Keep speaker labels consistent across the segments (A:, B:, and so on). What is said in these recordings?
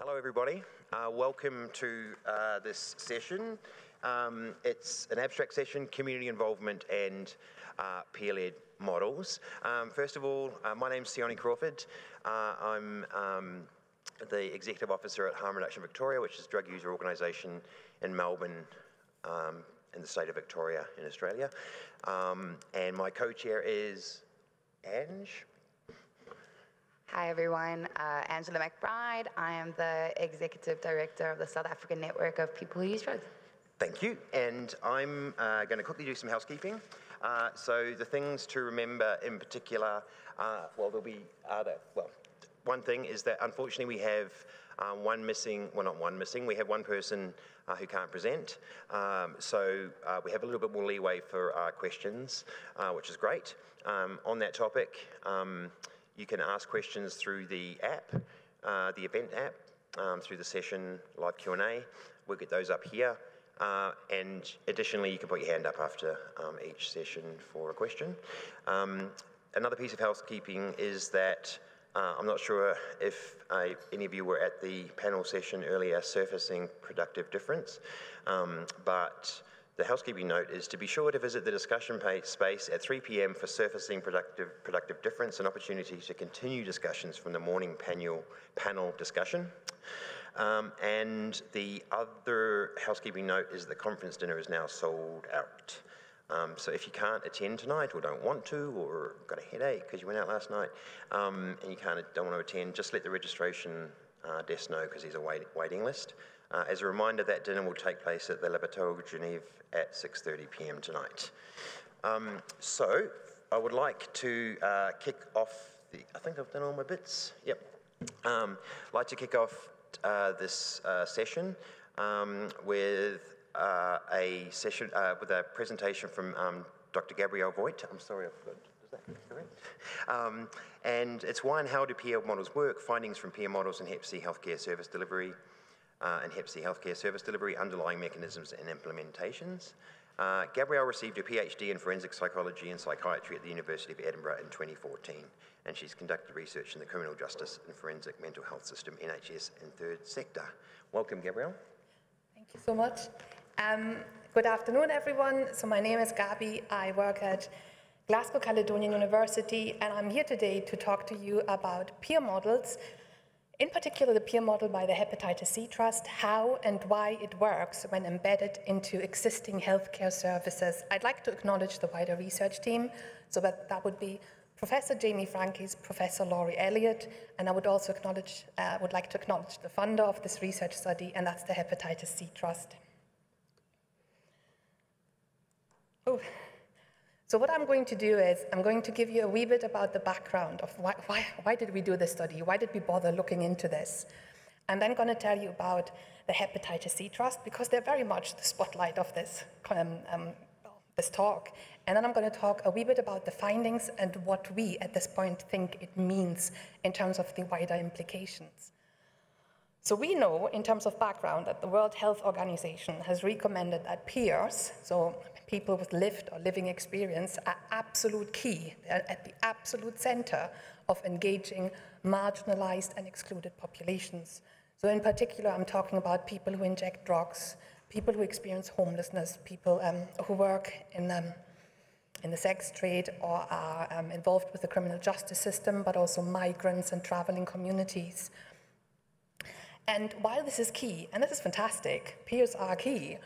A: Hello everybody, welcome to this session. It's an abstract session, community involvement and peer-led models. First of all, my name's Sione Crawford. I'm the Executive Officer at Harm Reduction Victoria, which is a drug user organisation in Melbourne in the state of Victoria in Australia. And my co-chair is Ange.
B: Hi everyone, Angela McBride. I am the Executive Director of the South African Network of People Who Use Drugs.
A: Thank you, and I'm going to quickly do some housekeeping. So the things to remember in particular, there'll be one thing is that unfortunately we have we have one person who can't present. So we have a little bit more leeway for questions, which is great. On that topic, you can ask questions through the app, the event app, through the session live Q&A. We'll get those up here. And additionally, you can put your hand up after each session for a question. Another piece of housekeeping is that I'm not sure if any of you were at the panel session earlier, Surfacing Productive Difference, but the housekeeping note is to be sure to visit the discussion space at 3 p.m. for Surfacing Productive Difference, an opportunity to continue discussions from the morning panel discussion. And the other housekeeping note is the conference dinner is now sold out. So if you can't attend tonight or don't want to or got a headache because you went out last night and you don't want to attend, just let the registration desk know because there's a waiting list. As a reminder, that dinner will take place at the Le Bateau Genève at 6:30 p.m. tonight. So I would like to kick off I think I've done all my bits. Yep. I'd like to kick off this session with a presentation from Dr. Gabrielle Voigt. I'm sorry, I forgot. Is that correct? And it's why and how do peer models work, findings from peer models in Hep C healthcare service delivery, underlying mechanisms and implementations. Gabrielle received her PhD in forensic psychology and psychiatry at the University of Edinburgh in 2014, and she's conducted research in the criminal justice and forensic mental health system, NHS and third sector. Welcome, Gabrielle.
C: Thank you so much. Good afternoon, everyone. So my name is Gabi. I work at Glasgow Caledonian University, and I'm here today to talk to you about peer models. In particular, the peer model by the Hepatitis C Trust, how and why it works when embedded into existing healthcare services. I'd like to acknowledge the wider research team, so that would be Professor Jamie Frankis, Professor Laurie Elliott, and I would also like to acknowledge the funder of this research study, and that's the Hepatitis C Trust. So what I'm going to do is I'm going to give you a wee bit about the background of why did we do this study? Why did we bother looking into this? I'm then going to tell you about the Hepatitis C Trust because they're very much the spotlight of this, this talk. And then I'm going to talk a wee bit about the findings and what we at this point think it means in terms of the wider implications. So we know in terms of background that the World Health Organization has recommended that peers, so people with lived or living experience, are absolute key. They're at the absolute center of engaging marginalized and excluded populations. So in particular, I'm talking about people who inject drugs, people who experience homelessness, people who work in the sex trade or are involved with the criminal justice system, but also migrants and traveling communities. And while this is key, and this is fantastic, peers are key,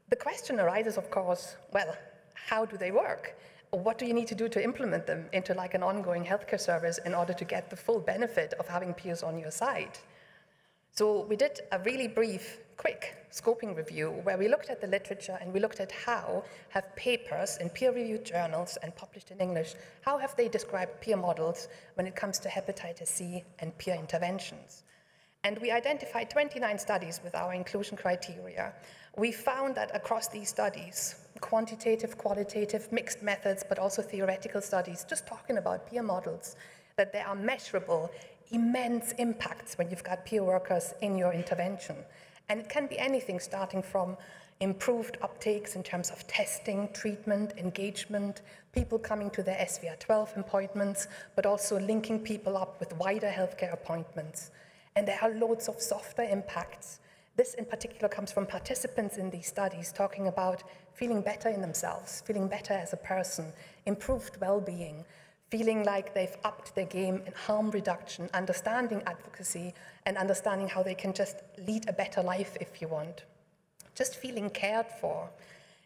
C: the question arises, of course, well, how do they work? What do you need to do to implement them into like an ongoing healthcare service in order to get the full benefit of having peers on your side? So we did a really brief, quick scoping review where we looked at the literature and we looked at how have papers in peer-reviewed journals and published in English, how have they described peer models when it comes to hepatitis C and peer interventions? And we identified 29 studies with our inclusion criteria. We found that across these studies, quantitative, qualitative, mixed methods, but also theoretical studies, just talking about peer models, that there are measurable, immense impacts when you've got peer workers in your intervention. And it can be anything starting from improved uptakes in terms of testing, treatment, engagement, people coming to their SVR12 appointments, but also linking people up with wider healthcare appointments. And there are loads of software impacts. This in particular comes from participants in these studies talking about feeling better in themselves, feeling better as a person, improved well-being, feeling like they've upped their game in harm reduction, understanding advocacy, and understanding how they can just lead a better life if you want. Just feeling cared for.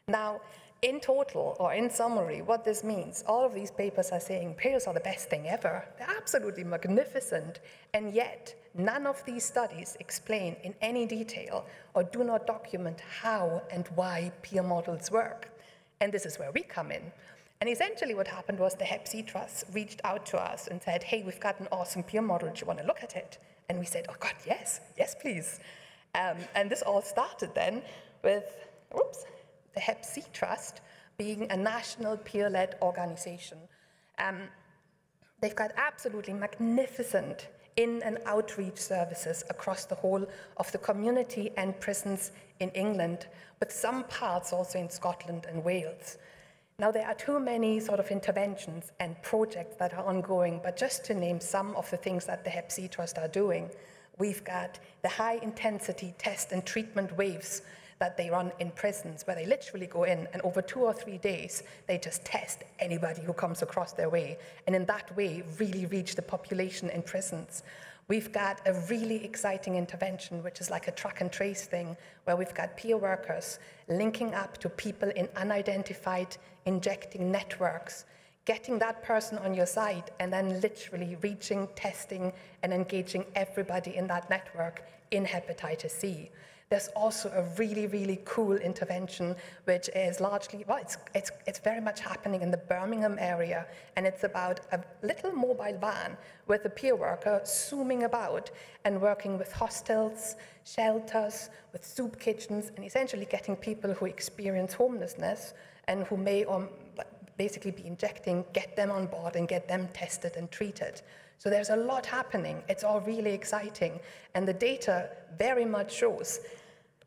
C: Now, in total, or in summary, what this means, all of these papers are saying peers are the best thing ever. They're absolutely magnificent, and yet none of these studies explain in any detail or do not document how and why peer models work. And this is where we come in. And essentially what happened was the Hep C Trust reached out to us and said, hey, we've got an awesome peer model, do you want to look at it? And we said, oh God, yes, yes, please. And this all started then with, the Hep C Trust being a national peer-led organization. They've got absolutely magnificent in- and outreach services across the whole of the community and prisons in England, with some parts also in Scotland and Wales. Now, there are too many sort of interventions and projects that are ongoing, but just to name some of the things that the Hep C Trust are doing, we've got the high-intensity test and treatment waves that they run in prisons, where they literally go in and over 2 or 3 days, they just test anybody who comes across their way, and in that way, really reach the population in prisons. We've got a really exciting intervention, which is like a track and trace thing, where we've got peer workers linking up to people in unidentified injecting networks, getting that person on your side, and then literally reaching, testing, and engaging everybody in that network in hepatitis C. There's also a really, really cool intervention, which is largely, well, it's very much happening in the Birmingham area, and it's about a little mobile van with a peer worker zooming about and working with hostels, shelters, with soup kitchens, and essentially getting people who experience homelessness and who may basically be injecting, get them on board and get them tested and treated. So there's a lot happening. It's all really exciting. And the data very much shows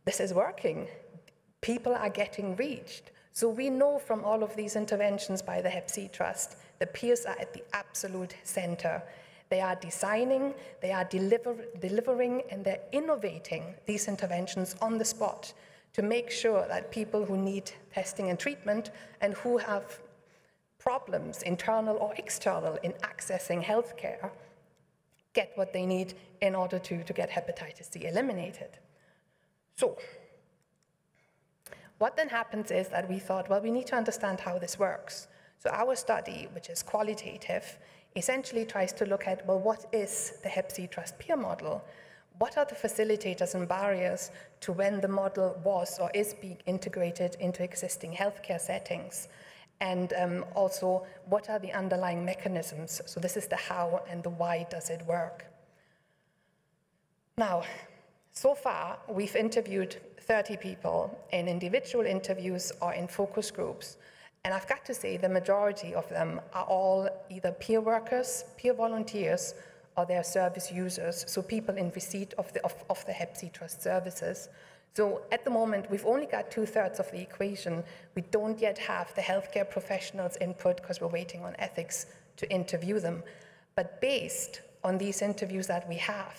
C: this is working. People are getting reached. So we know from all of these interventions by the Hep C Trust, the peers are at the absolute center. They are designing, they are delivering, and they're innovating these interventions on the spot to make sure that people who need testing and treatment and who have problems, internal or external, in accessing healthcare, get what they need in order to get hepatitis C eliminated. So, what then happens is that we thought, well, we need to understand how this works. So our study, which is qualitative, essentially tries to look at, well, what is the Hep C Trust peer model? What are the facilitators and barriers to when the model was or is being integrated into existing healthcare settings? And also, what are the underlying mechanisms? So this is the how and the why does it work. Now, so far, we've interviewed 30 people in individual interviews or in focus groups. And I've got to say, the majority of them are all either peer workers, peer volunteers, or they're service users, so people in receipt of the Hep C Trust services. So at the moment, we've only got 2/3 of the equation. We don't yet have the healthcare professionals' input because we're waiting on ethics to interview them. But based on these interviews that we have,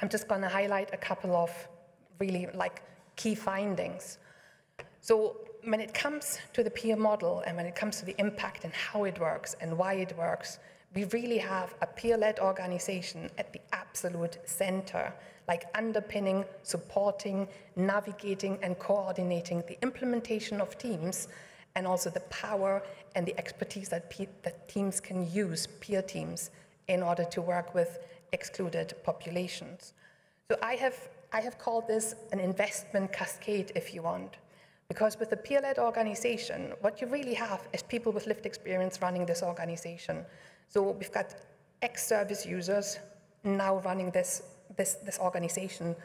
C: I'm just going to highlight a couple of really key findings. So when it comes to the peer model and when it comes to the impact and how it works and why it works, we really have a peer-led organization at the absolute center, underpinning, supporting, navigating, and coordinating the implementation of teams, and also the power and the expertise that teams can use, peer teams, in order to work with excluded populations. So I have called this an investment cascade, if you want, because with a peer-led organization, what you really have is people with lived experience running this organization. So we've got ex-service users now running this organization,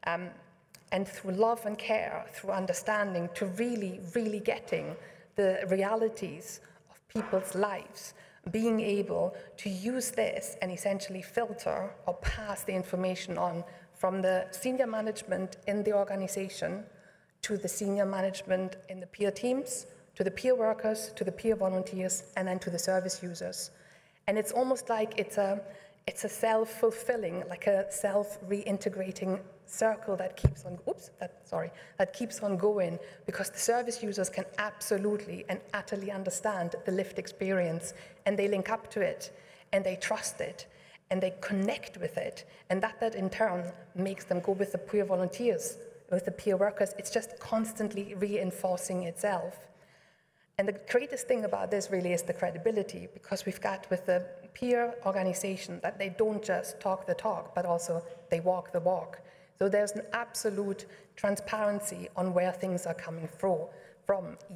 C: and through love and care, through understanding, to really, really getting the realities of people's lives, being able to use this and essentially filter or pass the information on from the senior management in the organization to the senior management in the peer teams, to the peer workers, to the peer volunteers, and then to the service users. And it's almost like it's it's a self-fulfilling, like a self-reintegrating circle that keeps on, that keeps on going, because the service users can absolutely and utterly understand the lived experience, and they link up to it, and they trust it, and they connect with it, and that in turn makes them go with the peer volunteers, with the peer workers. It's just constantly reinforcing itself. And the greatest thing about this really is the credibility, because we've got with the peer organization that they don't just talk the talk, but also they walk the walk. So there's an absolute transparency on where things are coming from.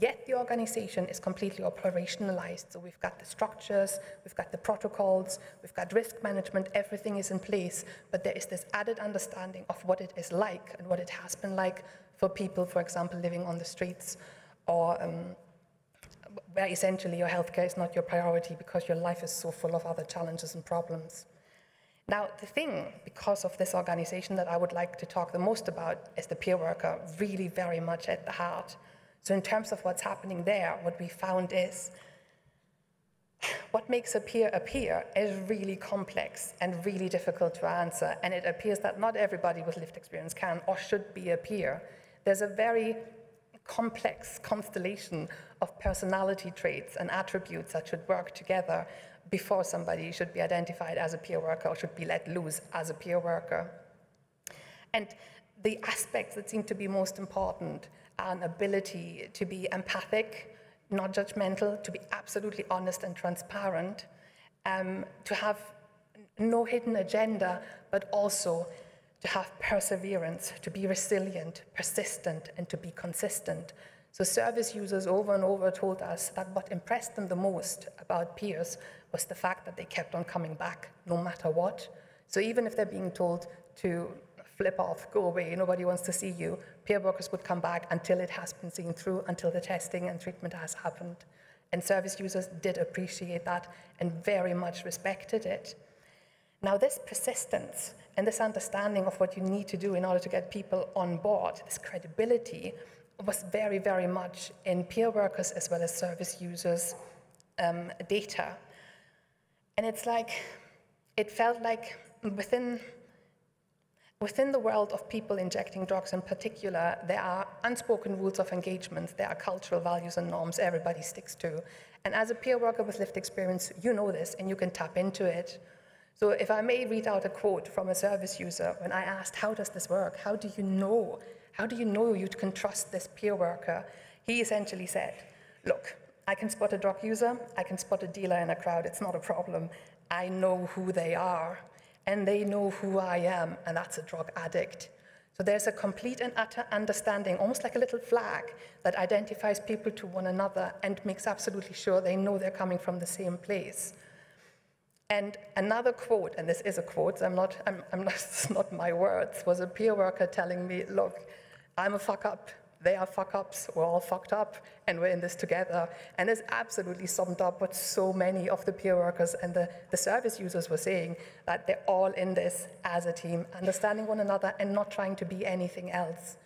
C: Yet the organization is completely operationalized. So we've got the structures, we've got the protocols, we've got risk management, everything is in place, but there is this added understanding of what it is like and what it has been like for people, for example, living on the streets, or where essentially your healthcare is not your priority because your life is so full of other challenges and problems. Now, the thing, because of this organization, that I would like to talk the most about is the peer worker, really very much at the heart. So in terms of what's happening there, what we found is what makes a peer is really complex and really difficult to answer, and it appears that not everybody with lived experience can or should be a peer. There's a very complex constellation of personality traits and attributes that should work together before somebody should be identified as a peer worker or should be let loose as a peer worker. And the aspects that seem to be most important are an ability to be empathic, not judgmental, to be absolutely honest and transparent, to have no hidden agenda, but also to have perseverance, to be resilient, persistent, and to be consistent. So service users over and over told us that what impressed them the most about peers was the fact that they kept on coming back no matter what. So even if they're being told to flip off, go away, nobody wants to see you, peer workers would come back until it has been seen through, until the testing and treatment has happened. And service users did appreciate that and very much respected it. Now, this persistence and this understanding of what you need to do in order to get people on board, this credibility, was very, very much in peer workers as well as service users' data. And it's like, it felt like within the world of people injecting drugs in particular, there are unspoken rules of engagement, there are cultural values and norms everybody sticks to. And as a peer worker with lived experience, you know this and you can tap into it. So if I may read out a quote from a service user, when I asked, how does this work? How do you know? How do you know you can trust this peer worker? He essentially said, look, I can spot a drug user, I can spot a dealer in a crowd, it's not a problem. I know who they are, and they know who I am, and that's a drug addict. So there's a complete and utter understanding, almost like a little flag, that identifies people to one another and makes absolutely sure they know they're coming from the same place. And another quote, and this is a quote, it's not my words, was a peer worker telling me, look, I'm a fuck up, they are fuck ups, we're all fucked up, and we're in this together. And this absolutely summed up what so many of the peer workers and the service users were saying, that they're all in this as a team, understanding one another and not trying to be anything else.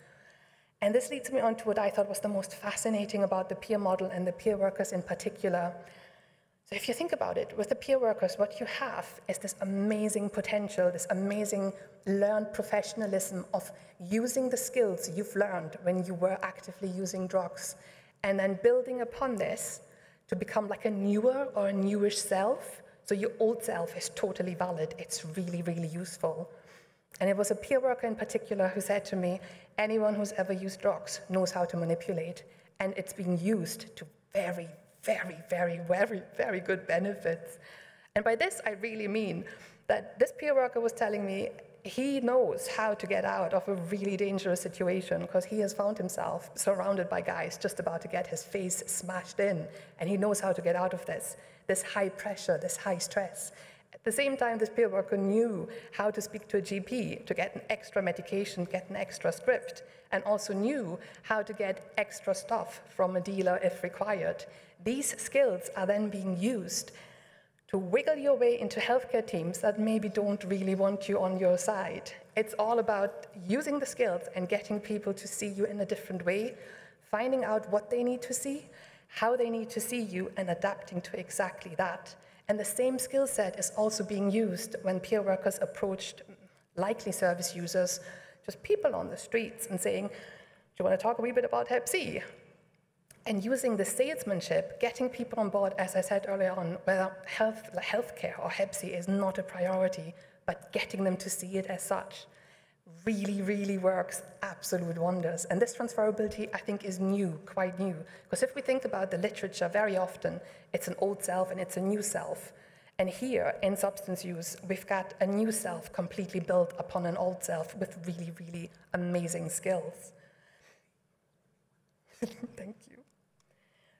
C: And this leads me on to what I thought was the most fascinating about the peer model and the peer workers in particular. So if you think about it, with the peer workers, what you have is this amazing potential, this amazing learned professionalism of using the skills you've learned when you were actively using drugs, and then building upon this to become like a newer or a newish self. So your old self is totally valid. It's really, really useful. And it was a peer worker in particular who said to me, anyone who's ever used drugs knows how to manipulate, and it's being used to very, very, very, very, very good benefits. And by this, I really mean that this peer worker was telling me he knows how to get out of a really dangerous situation because he has found himself surrounded by guys just about to get his face smashed in, and he knows how to get out of this high pressure, this high stress. At the same time, this peer worker knew how to speak to a GP to get an extra medication, get an extra script, and also knew how to get extra stuff from a dealer if required. These skills are then being used to wiggle your way into healthcare teams that maybe don't really want you on your side. It's all about using the skills and getting people to see you in a different way, finding out what they need to see, how they need to see you, and adapting to exactly that. And the same skill set is also being used when peer workers approached likely service users, just people on the streets, and saying, do you want to talk a wee bit about Hep C? And using the salesmanship, getting people on board, as I said earlier on, where healthcare or Hep C is not a priority, but getting them to see it as such really, really works absolute wonders. And this transferability, I think, is new, quite new. Because if we think about the literature, very often it's an old self and it's a new self. And here, in substance use, we've got a new self completely built upon an old self with really, really amazing skills. Thank you.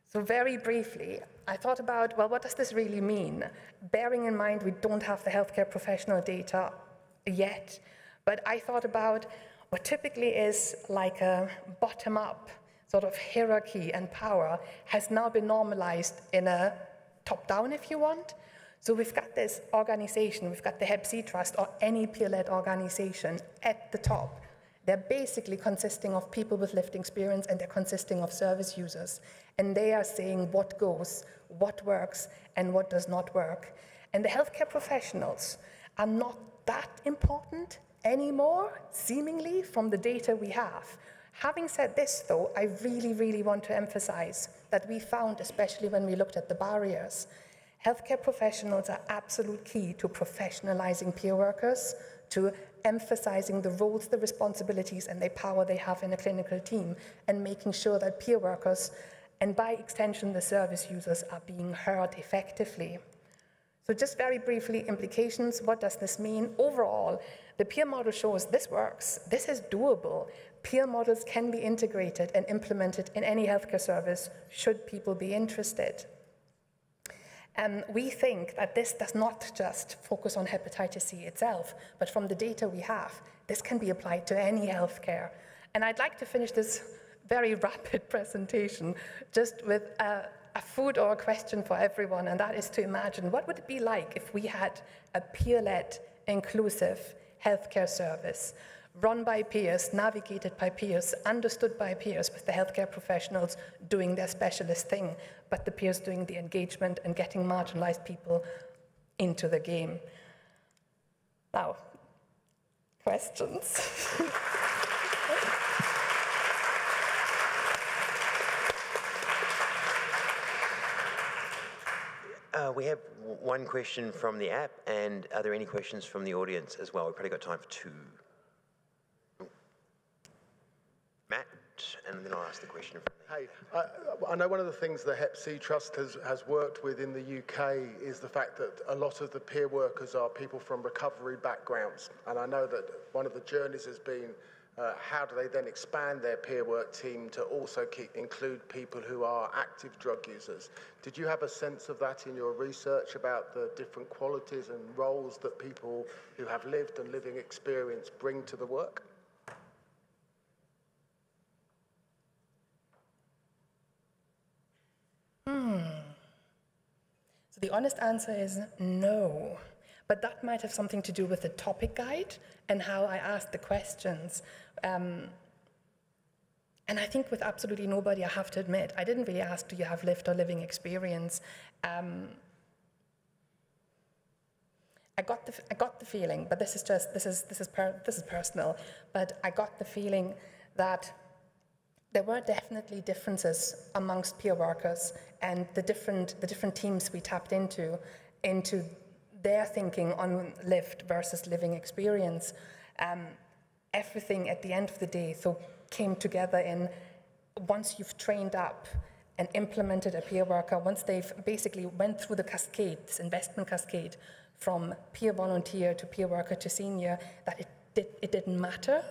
C: So very briefly, I thought about, well, what does this really mean? Bearing in mind we don't have the healthcare professional data yet, but I thought about what typically is like a bottom-up sort of hierarchy and power has now been normalized in a top-down, if you want. So we've got this organization, we've got the Hep C Trust or any peer-led organization at the top. They're basically consisting of people with lived experience and they're consisting of service users. And they are saying what goes, what works, and what does not work. And the healthcare professionals are not that important anymore, seemingly, from the data we have. Having said this, though, I really, really want to emphasize that we found, especially when we looked at the barriers, healthcare professionals are absolute key to professionalizing peer workers, to emphasizing the roles, the responsibilities, and the power they have in a clinical team, and making sure that peer workers, and by extension the service users, are being heard effectively. So just very briefly, implications, what does this mean? Overall, the peer model shows this works, this is doable. Peer models can be integrated and implemented in any healthcare service should people be interested. We think that this does not just focus on hepatitis C itself, but from the data we have, this can be applied to any healthcare. And I'd like to finish this very rapid presentation just with a food or a question for everyone, and that is to imagine what would it be like if we had a peer-led, inclusive healthcare service run by peers, navigated by peers, understood by peers, with the healthcare professionals doing their specialist thing, but the peers doing the engagement and getting marginalized people into the game. Now, questions?
A: We have one question from the app, and are there any questions from the audience as well? We've probably got time for two. Matt, and then I'll ask the question from there.
D: Hey, I know one of the things the Hep C Trust has worked with in the UK is the fact that a lot of the peer workers are people from recovery backgrounds. And I know that one of the journeys has been how do they then expand their peer work team to also include people who are active drug users? Did you have a sense of that in your research about the different qualities and roles that people who have lived and living experience bring to the work?
C: So the honest answer is no. But that might have something to do with the topic guide and how I asked the questions. And I think with absolutely nobody, I have to admit, I didn't really ask, do you have lived or living experience? I got the feeling, but this is personal, but I got the feeling that there were definitely differences amongst peer workers and the different teams we tapped into their thinking on lived versus living experience. Everything at the end of the day so came together in once you've trained up and implemented a peer worker, once they've basically went through the cascade, this investment cascade, from peer volunteer to peer worker to senior, that it didn't matter.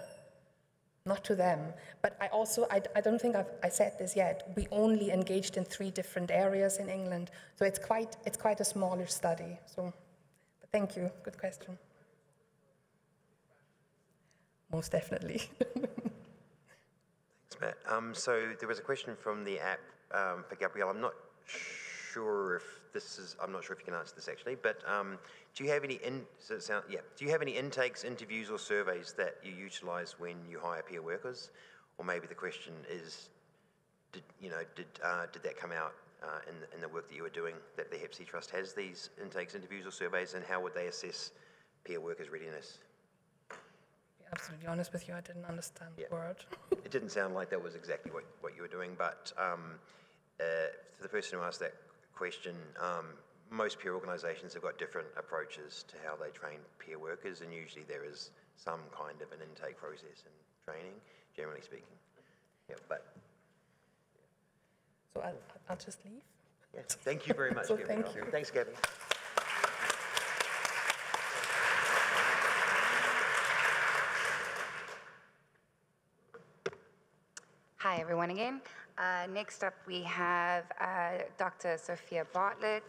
C: Not to them, but I don't think I said this yet. We only engaged in 3 different areas in England, so it's quite a smaller study. So, but thank you. Good question. Most definitely.
A: Thanks, Matt. So there was a question from the app for Gabrielle. I'm not sure if I'm not sure if you can answer this actually, but do you have any do you have any intakes, interviews, or surveys that you utilise when you hire peer workers? Or maybe the question is, did that come out in the work that you are doing, that the Hep C Trust has these intakes, interviews or surveys, and how would they assess peer workers' readiness?
C: To be absolutely honest with you, I didn't understand the word.
A: It didn't sound like that was exactly what you were doing, but for the person who asked that question, most peer organisations have got different approaches to how they train peer workers, and usually there is some kind of an intake process and training, generally speaking. Yeah, but
C: So I'll just leave.
A: yes, thank you very much,
C: So
A: Gabby.
C: thank you.
A: Thanks, Gabby.
B: Hi, everyone again. Next up, we have Dr. Sophia Bartlett.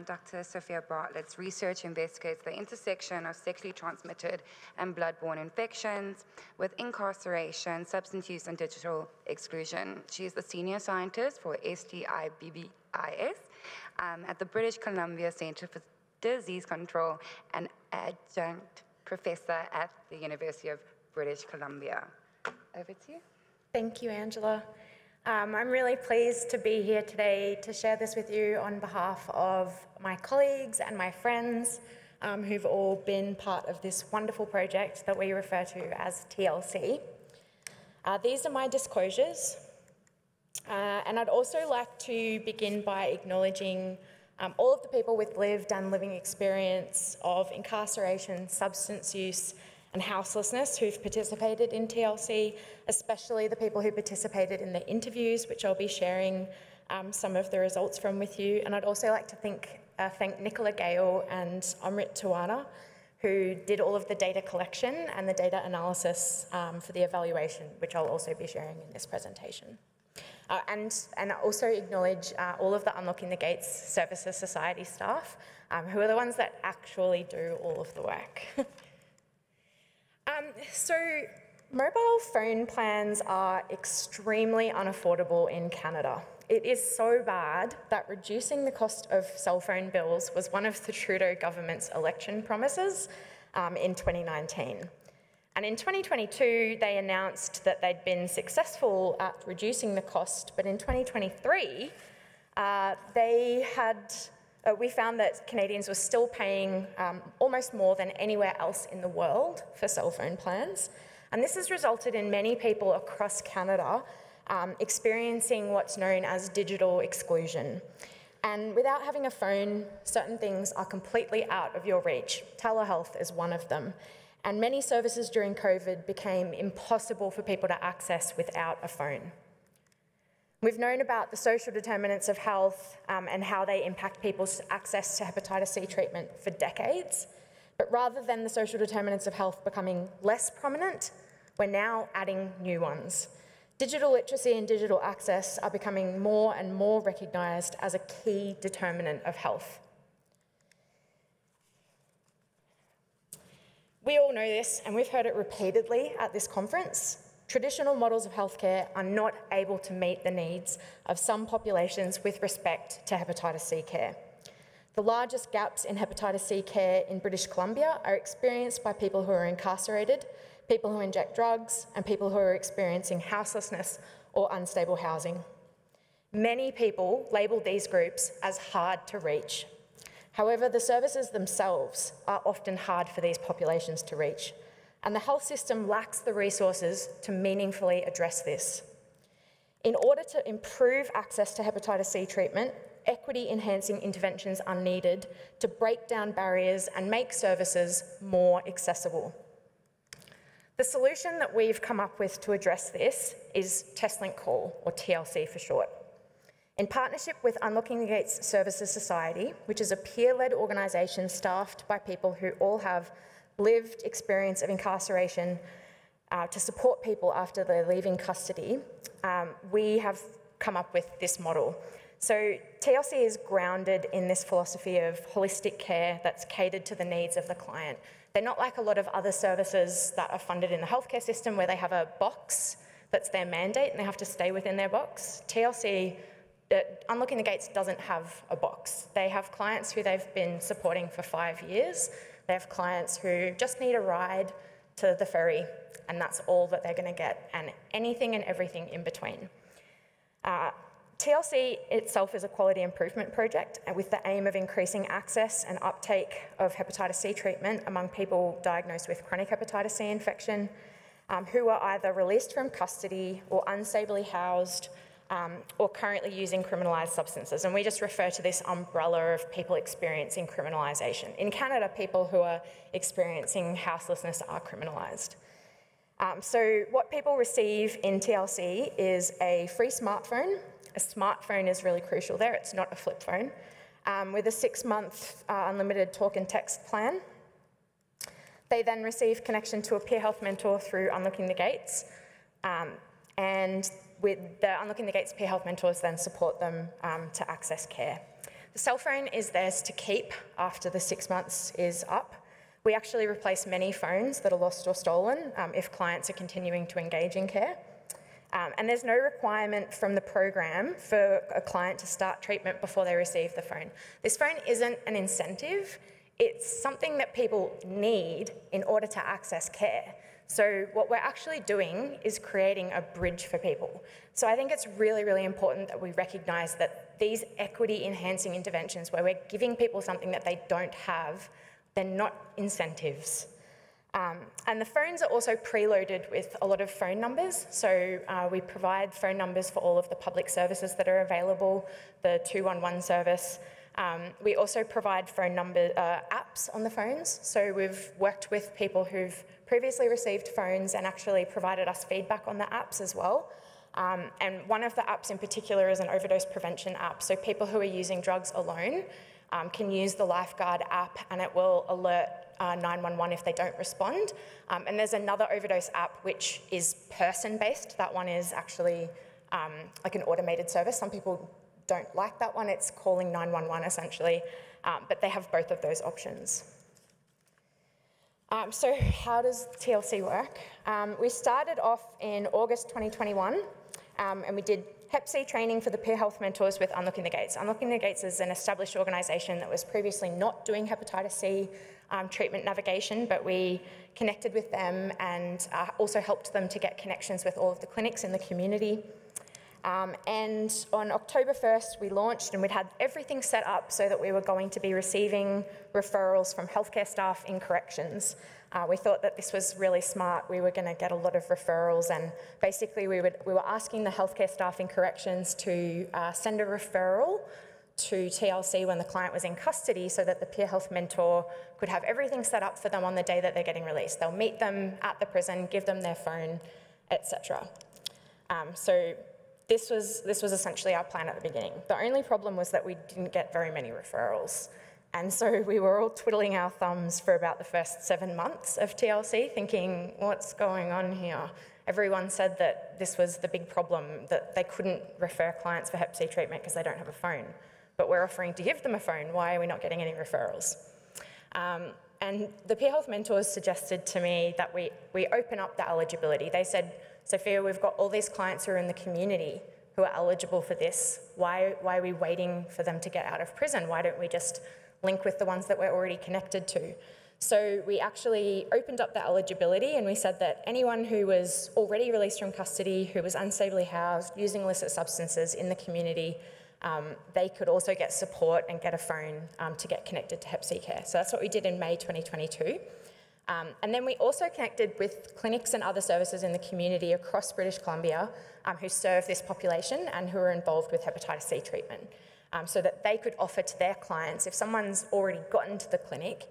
B: Dr. Sophia Bartlett's research investigates the intersection of sexually transmitted and bloodborne infections with incarceration, substance use, and digital exclusion. She is the senior scientist for STI-BBIS at the British Columbia Centre for Disease Control and adjunct professor at the University of British Columbia. Over to you.
E: Thank you, Angela. I'm really pleased to be here today to share this with you on behalf of my colleagues and my friends who've all been part of this wonderful project that we refer to as TLC. These are my disclosures, and I'd also like to begin by acknowledging all of the people with lived and living experience of incarceration, substance use, and houselessness who've participated in TLC, especially the people who participated in the interviews, which I'll be sharing some of the results from with you. And I'd also like to thank Nicola Gale and Amrit Tawana, who did all of the data collection and the data analysis for the evaluation, which I'll also be sharing in this presentation. And also acknowledge all of the Unlocking the Gates Services Society staff, who are the ones that actually do all of the work. So mobile phone plans are extremely unaffordable in Canada. It is so bad that reducing the cost of cell phone bills was one of the Trudeau government's election promises in 2019. And in 2022, they announced that they'd been successful at reducing the cost, but in 2023, we found that Canadians were still paying almost more than anywhere else in the world for cell phone plans. And this has resulted in many people across Canada experiencing what's known as digital exclusion. And without having a phone, certain things are completely out of your reach. Telehealth is one of them. And many services during COVID became impossible for people to access without a phone. We've known about the social determinants of health and how they impact people's access to hepatitis C treatment for decades. But rather than the social determinants of health becoming less prominent, we're now adding new ones. Digital literacy and digital access are becoming more and more recognised as a key determinant of health. We all know this, and we've heard it repeatedly at this conference. Traditional models of healthcare are not able to meet the needs of some populations with respect to hepatitis C care. The largest gaps in hepatitis C care in British Columbia are experienced by people who are incarcerated, people who inject drugs, and people who are experiencing houselessness or unstable housing. Many people label these groups as hard to reach. However, the services themselves are often hard for these populations to reach, and the health system lacks the resources to meaningfully address this. In order to improve access to hepatitis C treatment, equity-enhancing interventions are needed to break down barriers and make services more accessible. The solution that we've come up with to address this is TestLink Call, or TLC for short. In partnership with Unlocking the Gates Services Society, which is a peer-led organisation staffed by people who all have lived experience of incarceration to support people after they're leaving custody, we have come up with this model. So TLC is grounded in this philosophy of holistic care that's catered to the needs of the client. They're not like a lot of other services that are funded in the healthcare system where they have a box that's their mandate and they have to stay within their box. TLC, Unlocking the Gates doesn't have a box. They have clients who they've been supporting for 5 years. They have clients who just need a ride to the ferry, and that's all that they're going to get, and anything and everything in between. TLC itself is a quality improvement project with the aim of increasing access and uptake of hepatitis C treatment among people diagnosed with chronic hepatitis C infection who are either released from custody or unstably housed or currently using criminalised substances. And we just refer to this umbrella of people experiencing criminalisation. In Canada, people who are experiencing houselessness are criminalised. So what people receive in TLC is a free smartphone. A smartphone is really crucial there, it's not a flip phone, with a 6-month unlimited talk and text plan. They then receive connection to a peer health mentor through Unlocking the Gates, and with the Unlocking the Gates peer health mentors then support them to access care. The cell phone is theirs to keep after the 6 months is up. We actually replace many phones that are lost or stolen if clients are continuing to engage in care. And there's no requirement from the program for a client to start treatment before they receive the phone. This phone isn't an incentive, it's something that people need in order to access care. So what we're actually doing is creating a bridge for people. So I think it's really, really important that we recognise that these equity-enhancing interventions where we're giving people something that they don't have, they're not incentives. And the phones are also preloaded with a lot of phone numbers. So we provide phone numbers for all of the public services that are available, the 211 service. We also provide phone number apps on the phones. So we've worked with people who've previously received phones and actually provided us feedback on the apps as well. And one of the apps in particular is an overdose prevention app. So people who are using drugs alone can use the Lifeguard app and it will alert 911 if they don't respond. And there's another overdose app which is person-based. That one is actually like an automated service. Some people don't like that one. It's calling 911 essentially, but they have both of those options. So how does TLC work? We started off in August 2021 and we did Hep C training for the peer health mentors with Unlocking the Gates. Unlocking the Gates is an established organisation that was previously not doing hepatitis C treatment navigation, but we connected with them and also helped them to get connections with all of the clinics in the community. And on October 1st, we launched and we'd had everything set up so that we were going to be receiving referrals from healthcare staff in corrections. We thought that this was really smart. We were going to get a lot of referrals and basically we were asking the healthcare staff in corrections to send a referral to TLC when the client was in custody so that the peer health mentor could have everything set up for them on the day that they're getting released. They'll meet them at the prison, give them their phone, etc. So this was essentially our plan at the beginning. The only problem was that we didn't get very many referrals. And so we were all twiddling our thumbs for about the first 7 months of TLC, thinking, what's going on here? Everyone said that this was the big problem, that they couldn't refer clients for Hep C treatment because they don't have a phone. But we're offering to give them a phone. Why are we not getting any referrals? And the peer health mentors suggested to me that we open up the eligibility. They said, Sophia, we've got all these clients who are in the community who are eligible for this. Why are we waiting for them to get out of prison? Why don't we just link with the ones that we're already connected to? So we actually opened up the eligibility and we said that anyone who was already released from custody, who was unstably housed, using illicit substances in the community, they could also get support and get a phone to get connected to Hep C care. So that's what we did in May 2022. And then we also connected with clinics and other services in the community across British Columbia who serve this population and who are involved with hepatitis C treatment, so that they could offer to their clients, if someone's already gotten to the clinic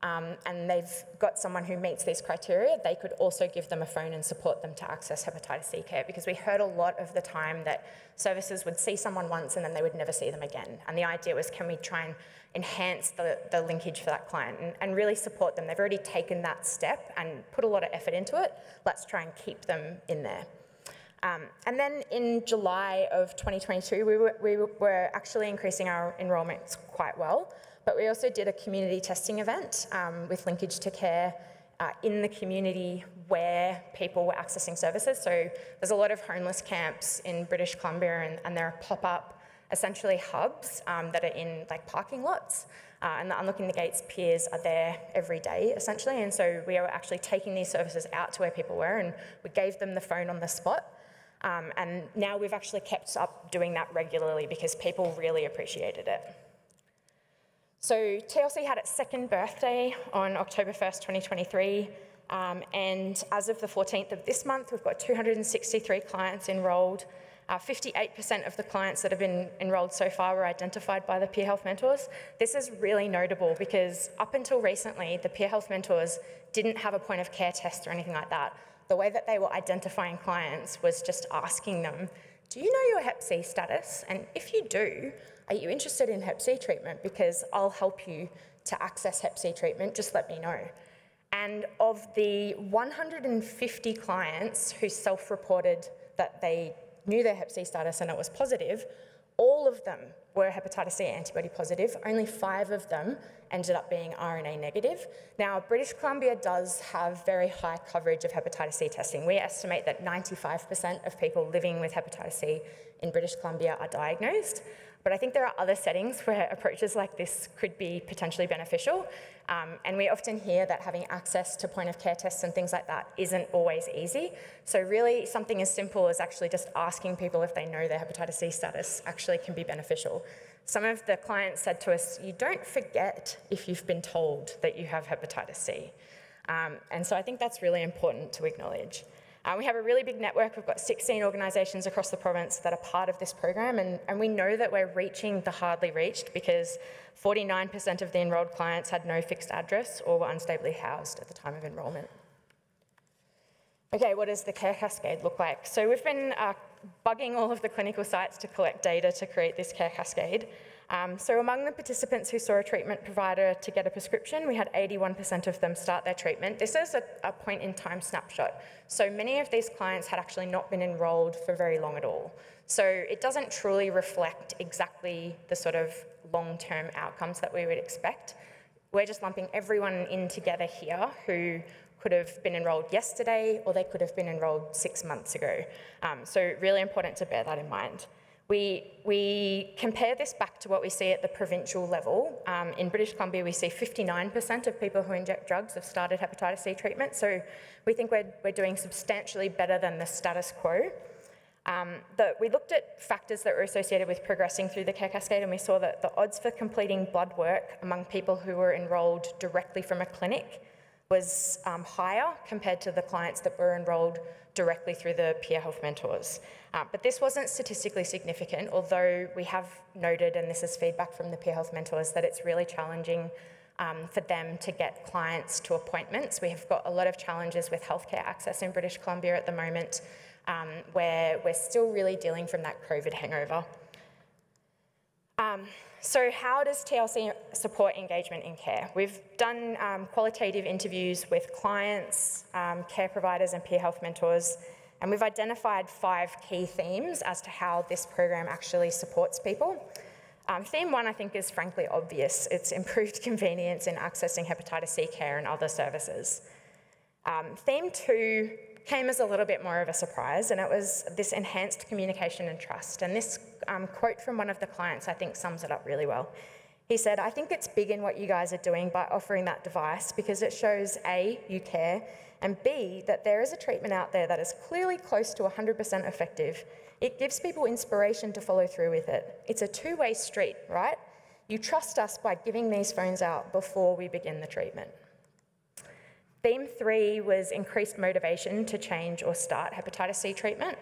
E: and they've got someone who meets these criteria, they could also give them a phone and support them to access hepatitis C care, because we heard a lot of the time that services would see someone once and then they would never see them again. And the idea was, can we try and enhance the linkage for that client and really support them? They've already taken that step and put a lot of effort into it. Let's try and keep them in there. And then in July of 2022, we were actually increasing our enrolments quite well, but we also did a community testing event with linkage to care in the community where people were accessing services. So there's a lot of homeless camps in British Columbia and there are pop-up, essentially hubs that are in like parking lots. And the Unlocking the Gates peers are there every day, essentially. And so we are actually taking these services out to where people were and we gave them the phone on the spot. And now we've actually kept up doing that regularly because people really appreciated it. So TLC had its second birthday on October 1st, 2023. And as of the 14th of this month, we've got 263 clients enrolled. 58% of the clients that have been enrolled so far were identified by the peer health mentors. This is really notable because up until recently, the peer health mentors didn't have a point of care test or anything like that. The way that they were identifying clients was just asking them, do you know your Hep C status? And if you do, are you interested in Hep C treatment? Because I'll help you to access Hep C treatment, just let me know. And of the 150 clients who self-reported that they knew their Hep C status and it was positive, all of them were hepatitis C antibody positive. Only 5 of them ended up being RNA negative. Now, British Columbia does have very high coverage of hepatitis C testing. We estimate that 95% of people living with hepatitis C in British Columbia are diagnosed. But I think there are other settings where approaches like this could be potentially beneficial. And we often hear that having access to point of care tests and things like that isn't always easy. So really something as simple as actually just asking people if they know their hepatitis C status actually can be beneficial. Some of the clients said to us, you don't forget if you've been told that you have hepatitis C. And so I think that's really important to acknowledge. We have a really big network. We've got 16 organisations across the province that are part of this program, and we know that we're reaching the hardly reached because 49% of the enrolled clients had no fixed address or were unstably housed at the time of enrolment. Okay, what does the care cascade look like? So we've been bugging all of the clinical sites to collect data to create this care cascade. So among the participants who saw a treatment provider to get a prescription, we had 81% of them start their treatment. This is a point-in-time snapshot. So many of these clients had actually not been enrolled for very long at all. So it doesn't truly reflect exactly the sort of long-term outcomes that we would expect. We're just lumping everyone in together here who could have been enrolled yesterday or they could have been enrolled 6 months ago. So really important to bear that in mind. We compare this back to what we see at the provincial level. In British Columbia, we see 59% of people who inject drugs have started hepatitis C treatment, so we think we're doing substantially better than the status quo. We looked at factors that were associated with progressing through the care cascade, and we saw that the odds for completing blood work among people who were enrolled directly from a clinic was higher compared to the clients that were enrolled directly through the peer health mentors. But this wasn't statistically significant, although we have noted, and this is feedback from the peer health mentors, that it's really challenging for them to get clients to appointments. We have got a lot of challenges with healthcare access in British Columbia at the moment, where we're still really dealing from that COVID hangover. So how does TLC support engagement in care? We've done qualitative interviews with clients, care providers and peer health mentors, and we've identified 5 key themes as to how this program actually supports people. Theme 1, I think, is frankly obvious. It's improved convenience in accessing hepatitis C care and other services. Theme 2 came as a little bit more of a surprise, and it was this enhanced communication and trust. And this quote from one of the clients, I think, sums it up really well. He said, "I think it's big in what you guys are doing by offering that device because it shows A, you care, and B, that there is a treatment out there that is clearly close to 100% effective. It gives people inspiration to follow through with it. It's a two-way street, right? You trust us by giving these phones out before we begin the treatment." Theme 3 was increased motivation to change or start hepatitis C treatment.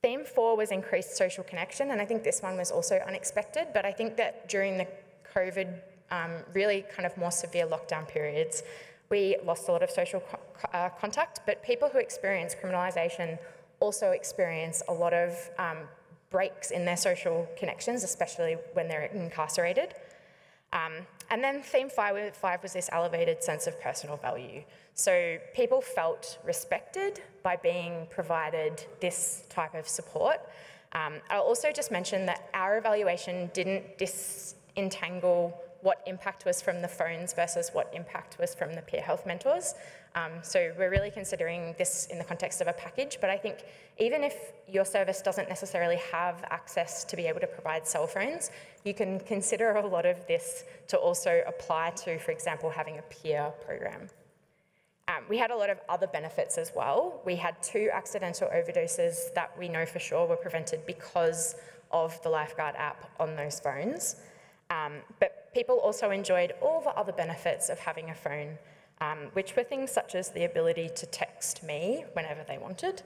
E: Theme 4 was increased social connection, and I think this one was also unexpected, but I think that during the COVID, really kind of more severe lockdown periods, we lost a lot of social contact, but people who experience criminalisation also experience a lot of breaks in their social connections, especially when they're incarcerated. And then theme 5 was this elevated sense of personal value. So people felt respected by being provided this type of support. I'll also just mention that our evaluation didn't disentangle what impact was from the phones versus what impact was from the peer health mentors. So we're really considering this in the context of a package, but I think even if your service doesn't necessarily have access to be able to provide cell phones, you can consider a lot of this to also apply to, for example, having a peer program. We had a lot of other benefits as well. We had 2 accidental overdoses that we know for sure were prevented because of the Lifeguard app on those phones. But people also enjoyed all the other benefits of having a phone, which were things such as the ability to text me whenever they wanted,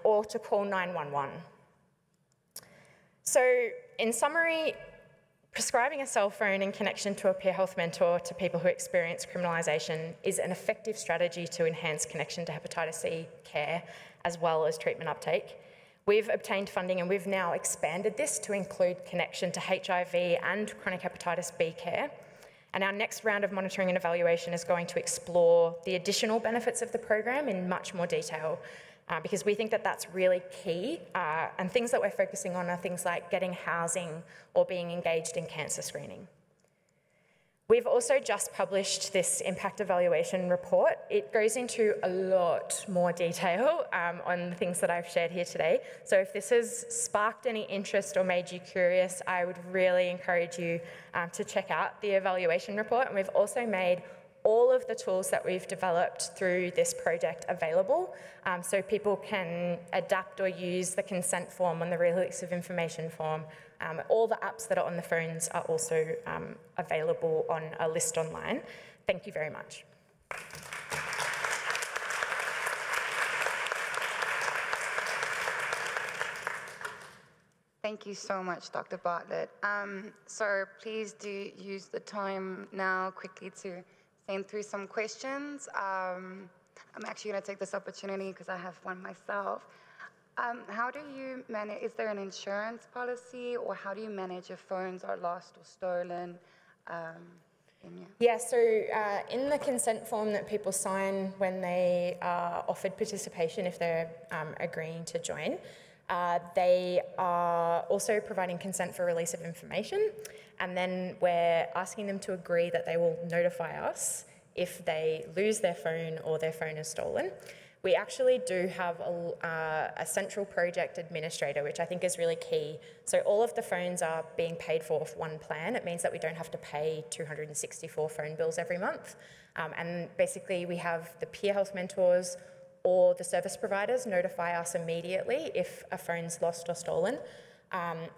E: or to call 911. So in summary, prescribing a cell phone in connection to a peer health mentor to people who experience criminalisation is an effective strategy to enhance connection to hepatitis C care as well as treatment uptake. We've obtained funding and we've now expanded this to include connection to HIV and chronic hepatitis B care. And our next round of monitoring and evaluation is going to explore the additional benefits of the program in much more detail, because we think that that's really key. And things that we're focusing on are things like getting housing or being engaged in cancer screening. We've also just published this impact evaluation report. It goes into a lot more detail on the things that I've shared here today. So if this has sparked any interest or made you curious, I would really encourage you to check out the evaluation report. And we've also made all of the tools that we've developed through this project available, so people can adapt or use the consent form on the release of information form. All the apps that are on the phones are also available on a list online. Thank you very much.
B: Thank you so much, Dr. Bartlett. So please do use the time now quickly to send through some questions. I'm actually going to take this opportunity because I have one myself. How do you manage, is there an insurance policy, or how do you manage if phones are lost or stolen?
E: Yeah, so in the consent form that people sign when they are offered participation, if they're agreeing to join, they are also providing consent for release of information, and then we're asking them to agree that they will notify us if they lose their phone or their phone is stolen. We actually do have a central project administrator, which I think is really key. So all of the phones are being paid for off one plan. It means that we don't have to pay 264 phone bills every month. And basically we have the peer health mentors or the service providers notify us immediately if a phone's lost or stolen.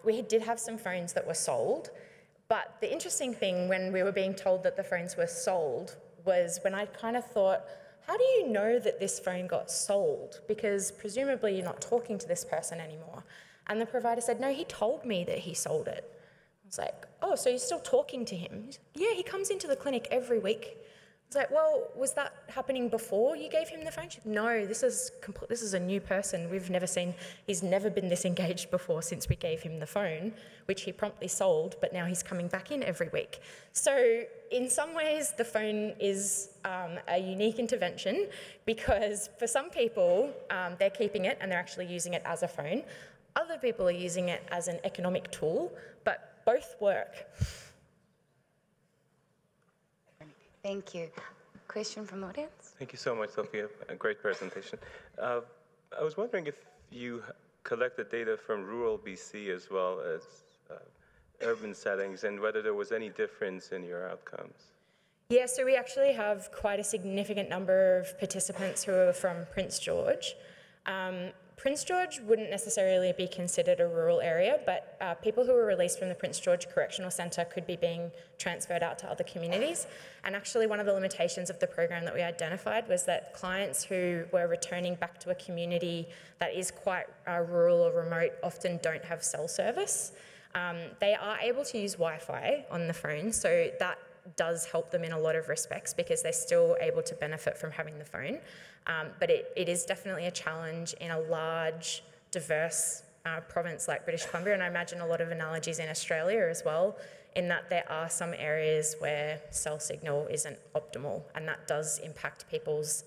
E: We did have some phones that were sold, but the interesting thing when we were being told that the phones were sold was when I kind of thought, how do you know that this phone got sold? Because presumably you're not talking to this person anymore. And the provider said, no, he told me that he sold it. I was like, oh, so you're still talking to him? He's like, yeah, he comes into the clinic every week. I was like, well, was that happening before you gave him the phone? She said, no, this is a new person. He's never been this engaged before since we gave him the phone, which he promptly sold, but now he's coming back in every week. So in some ways, the phone is a unique intervention because for some people, they're keeping it and they're actually using it as a phone. Other people are using it as an economic tool, but both work.
B: Thank you. Question from the audience?
F: Thank you so much, Sophia. A great presentation. I was wondering if you collected data from rural BC as well as urban settings and whether there was any difference in your outcomes.
E: Yeah, so we actually have quite a significant number of participants who are from Prince George. Prince George wouldn't necessarily be considered a rural area, but people who were released from the Prince George Correctional Centre could be being transferred out to other communities. And actually one of the limitations of the program that we identified was that clients who were returning back to a community that is quite rural or remote often don't have cell service. They are able to use Wi-Fi on the phone, so that does help them in a lot of respects because they're still able to benefit from having the phone. But it is definitely a challenge in a large, diverse province like British Columbia, and I imagine a lot of analogies in Australia as well, in that there are some areas where cell signal isn't optimal, and that does impact people's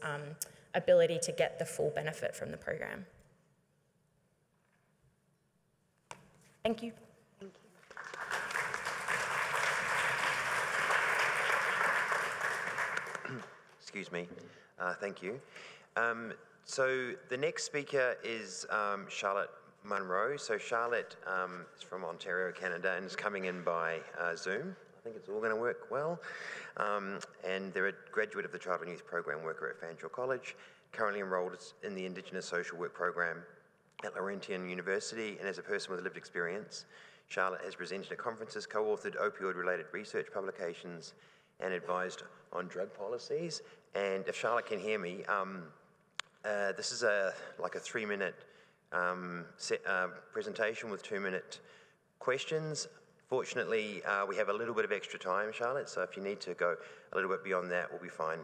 E: ability to get the full benefit from the program. Thank you.
A: Excuse me. Thank you. So the next speaker is Charlotte Munro. So Charlotte is from Ontario, Canada, and is coming in by Zoom. I think it's all going to work well. And they're a graduate of the Child and Youth Program worker at Fanshawe College, currently enrolled in the Indigenous Social Work Program at Laurentian University, and as a person with lived experience, Charlotte has presented at conferences, co-authored opioid-related research publications, and advised on drug policies. And if Charlotte can hear me, this is like a 3-minute presentation with 2-minute questions. Fortunately, we have a little bit of extra time, Charlotte, so if you need to go a little bit beyond that, we'll be fine.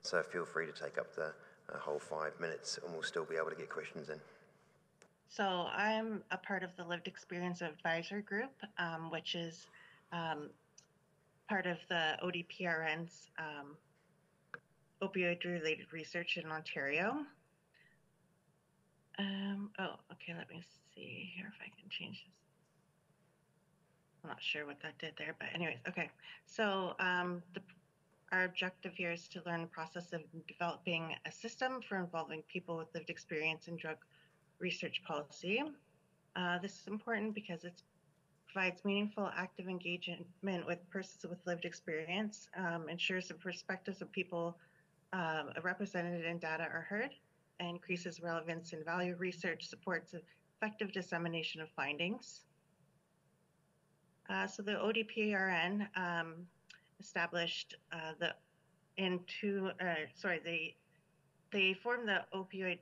A: So feel free to take up the whole 5 minutes, and we'll still be able to get questions in.
G: So I'm a part of the Lived Experience Advisory Group, which is part of the ODPRN's opioid-related research in Ontario. Okay, let me see here if I can change this. I'm not sure what that did there, but anyways, okay. So our objective here is to learn the process of developing a system for involving people with lived experience in drug research policy. This is important because it provides meaningful, active engagement with persons with lived experience, ensures the perspectives of people represented in data are heard, and increases relevance and value research, supports effective dissemination of findings. So the ODPRN established they formed the Opioid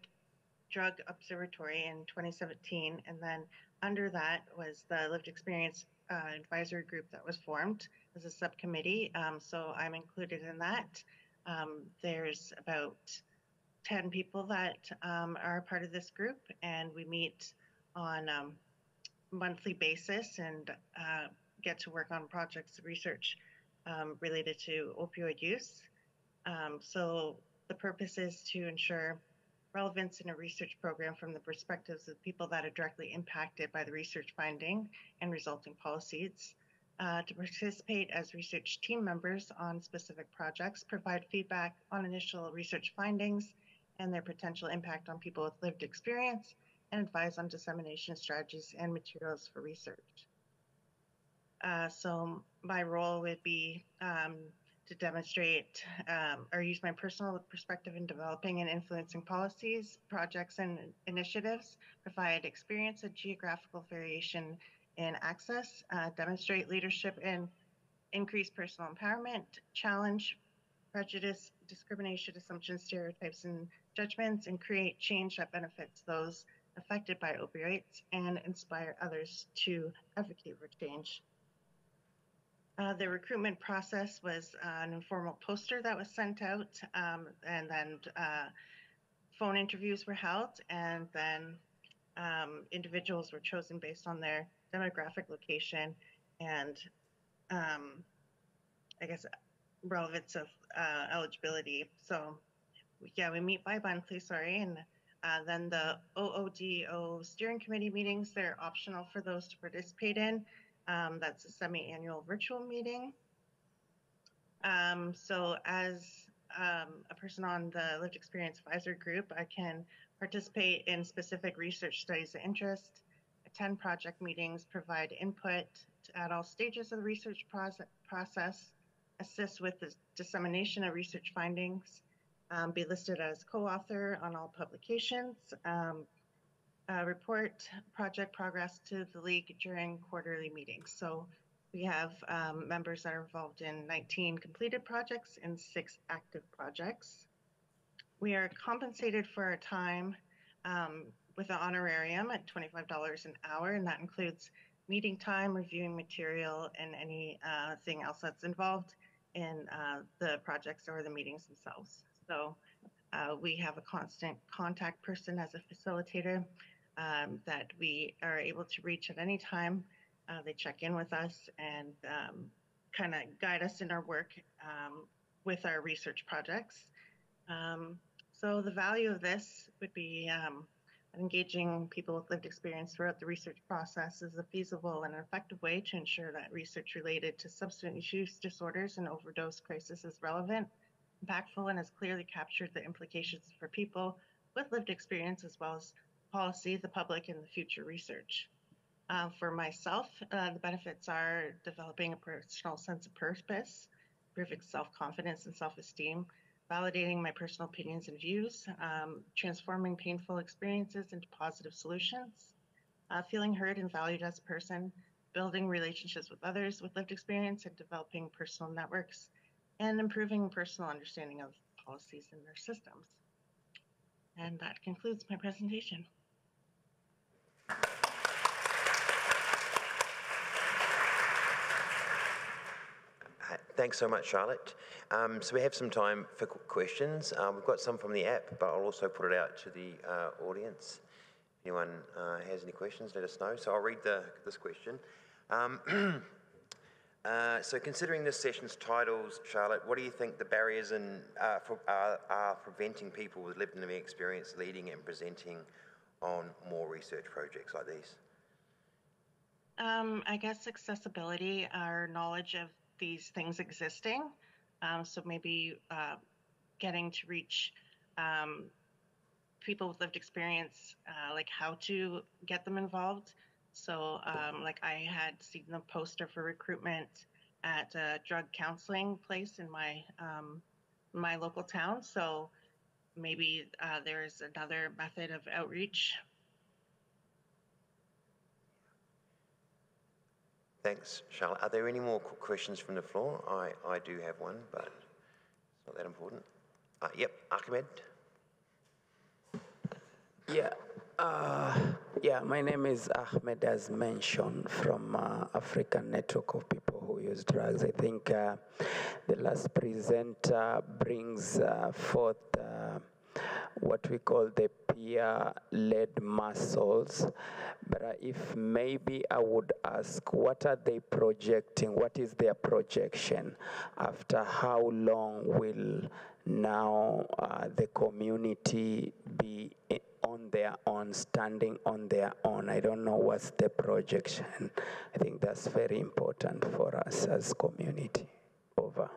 G: Drug Observatory in 2017, and then under that was the Lived Experience Advisory Group that was formed as a subcommittee. So I'm included in that. There's about 10 people that are part of this group, and we meet on a monthly basis and get to work on projects research related to opioid use. So the purpose is to ensure relevance in a research program from the perspectives of people that are directly impacted by the research finding and resulting policies, to participate as research team members on specific projects, provide feedback on initial research findings and their potential impact on people with lived experience, and advise on dissemination strategies and materials for research. So my role would be to demonstrate or use my personal perspective in developing and influencing policies, projects, and initiatives, provide experience of geographical variation in access, demonstrate leadership and increase personal empowerment, challenge prejudice, discrimination, assumptions, stereotypes, and judgments, and create change that benefits those affected by opioids and inspire others to advocate for change. The recruitment process was an informal poster that was sent out, and then phone interviews were held, and then individuals were chosen based on their demographic location and I guess relevance of eligibility. So yeah, we meet bi-monthly, and then the OODO steering committee meetings, they're optional for those to participate in. That's a semi-annual virtual meeting. So as a person on the Lived Experience Advisory Group, I can participate in specific research studies of interest, attend project meetings, provide input at all stages of the research process, assist with the dissemination of research findings, be listed as co-author on all publications, report project progress to the League during quarterly meetings. So we have members that are involved in 19 completed projects and 6 active projects. We are compensated for our time with an honorarium at $25 an hour, and that includes meeting time, reviewing material, and anything else that's involved in the projects or the meetings themselves. So we have a constant contact person as a facilitator that we are able to reach at any time. They check in with us and kind of guide us in our work with our research projects. So the value of this would be engaging people with lived experience throughout the research process is a feasible and effective way to ensure that research related to substance use disorders and overdose crisis is relevant, impactful, and has clearly captured the implications for people with lived experience as well as policy, the public, and the future research. For myself, the benefits are developing a personal sense of purpose, improving self-confidence and self-esteem, validating my personal opinions and views, transforming painful experiences into positive solutions, feeling heard and valued as a person, building relationships with others with lived experience and developing personal networks, and improving personal understanding of policies and their systems. And that concludes my presentation.
A: Thanks so much, Charlotte. So we have some time for questions. We've got some from the app, but I'll also put it out to the audience. If anyone has any questions, let us know. So I'll read this question. So considering this session's titles, Charlotte, what do you think the barriers are preventing people with lived and living experience leading and presenting on more research projects like these?
G: I guess accessibility, our knowledge of these things existing. So maybe getting to reach people with lived experience, like how to get them involved. So like I had seen the poster for recruitment at a drug counseling place in my local town. So maybe there's another method of outreach.
A: Thanks, Charlotte. Are there any more questions from the floor? I do have one, but it's not that important. Yep, Ahmed.
H: Yeah, my name is Ahmed, as mentioned, from African Network of People Who Use Drugs. I think the last presenter brings forth what we call the peer-led muscles. But if maybe I would ask, what are they projecting? What is their projection? After how long will now the community be on their own, standing on their own? I don't know what's the projection. I think that's very important for us as community. Over.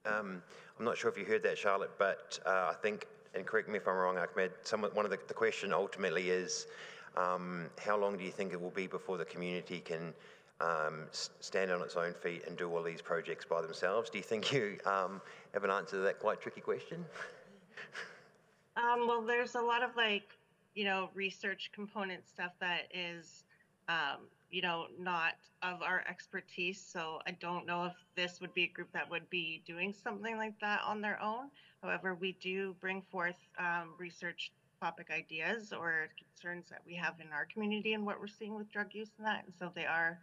A: I'm not sure if you heard that, Charlotte, but I think, and correct me if I'm wrong, Ahmed, one of the question ultimately is, how long do you think it will be before the community can stand on its own feet and do all these projects by themselves? Do you think you have an answer to that quite tricky question?
G: Well, there's a lot of research component stuff that is, not of our expertise. So I don't know if this would be a group that would be doing something like that on their own. However, we do bring forth research topic ideas or concerns that we have in our community and what we're seeing with drug use and that. And so they are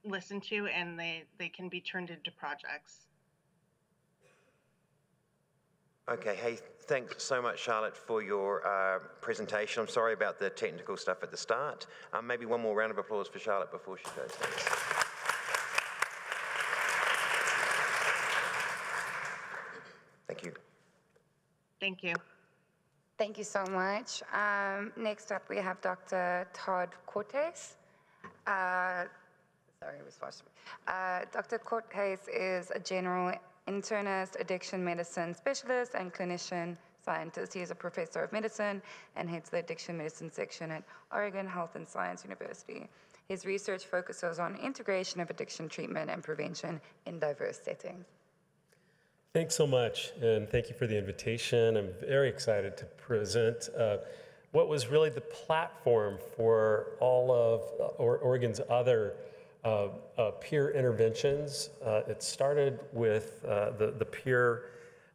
G: listened to, and they can be turned into projects.
A: Okay, hey, thanks so much, Charlotte, for your presentation. I'm sorry about the technical stuff at the start. Maybe one more round of applause for Charlotte before she goes. Thanks. Thank you.
G: Thank you.
B: Thank you so much. Next up, we have Dr. Todd Cortes. Sorry, it was fast. Dr. Cortes is a general internist, addiction medicine specialist, and clinician scientist. He is a professor of medicine and heads the addiction medicine section at Oregon Health and Science University. His research focuses on integration of addiction treatment and prevention in diverse settings.
I: Thanks so much, and thank you for the invitation. I'm very excited to present what was really the platform for all of Oregon's other peer interventions. It started with the peer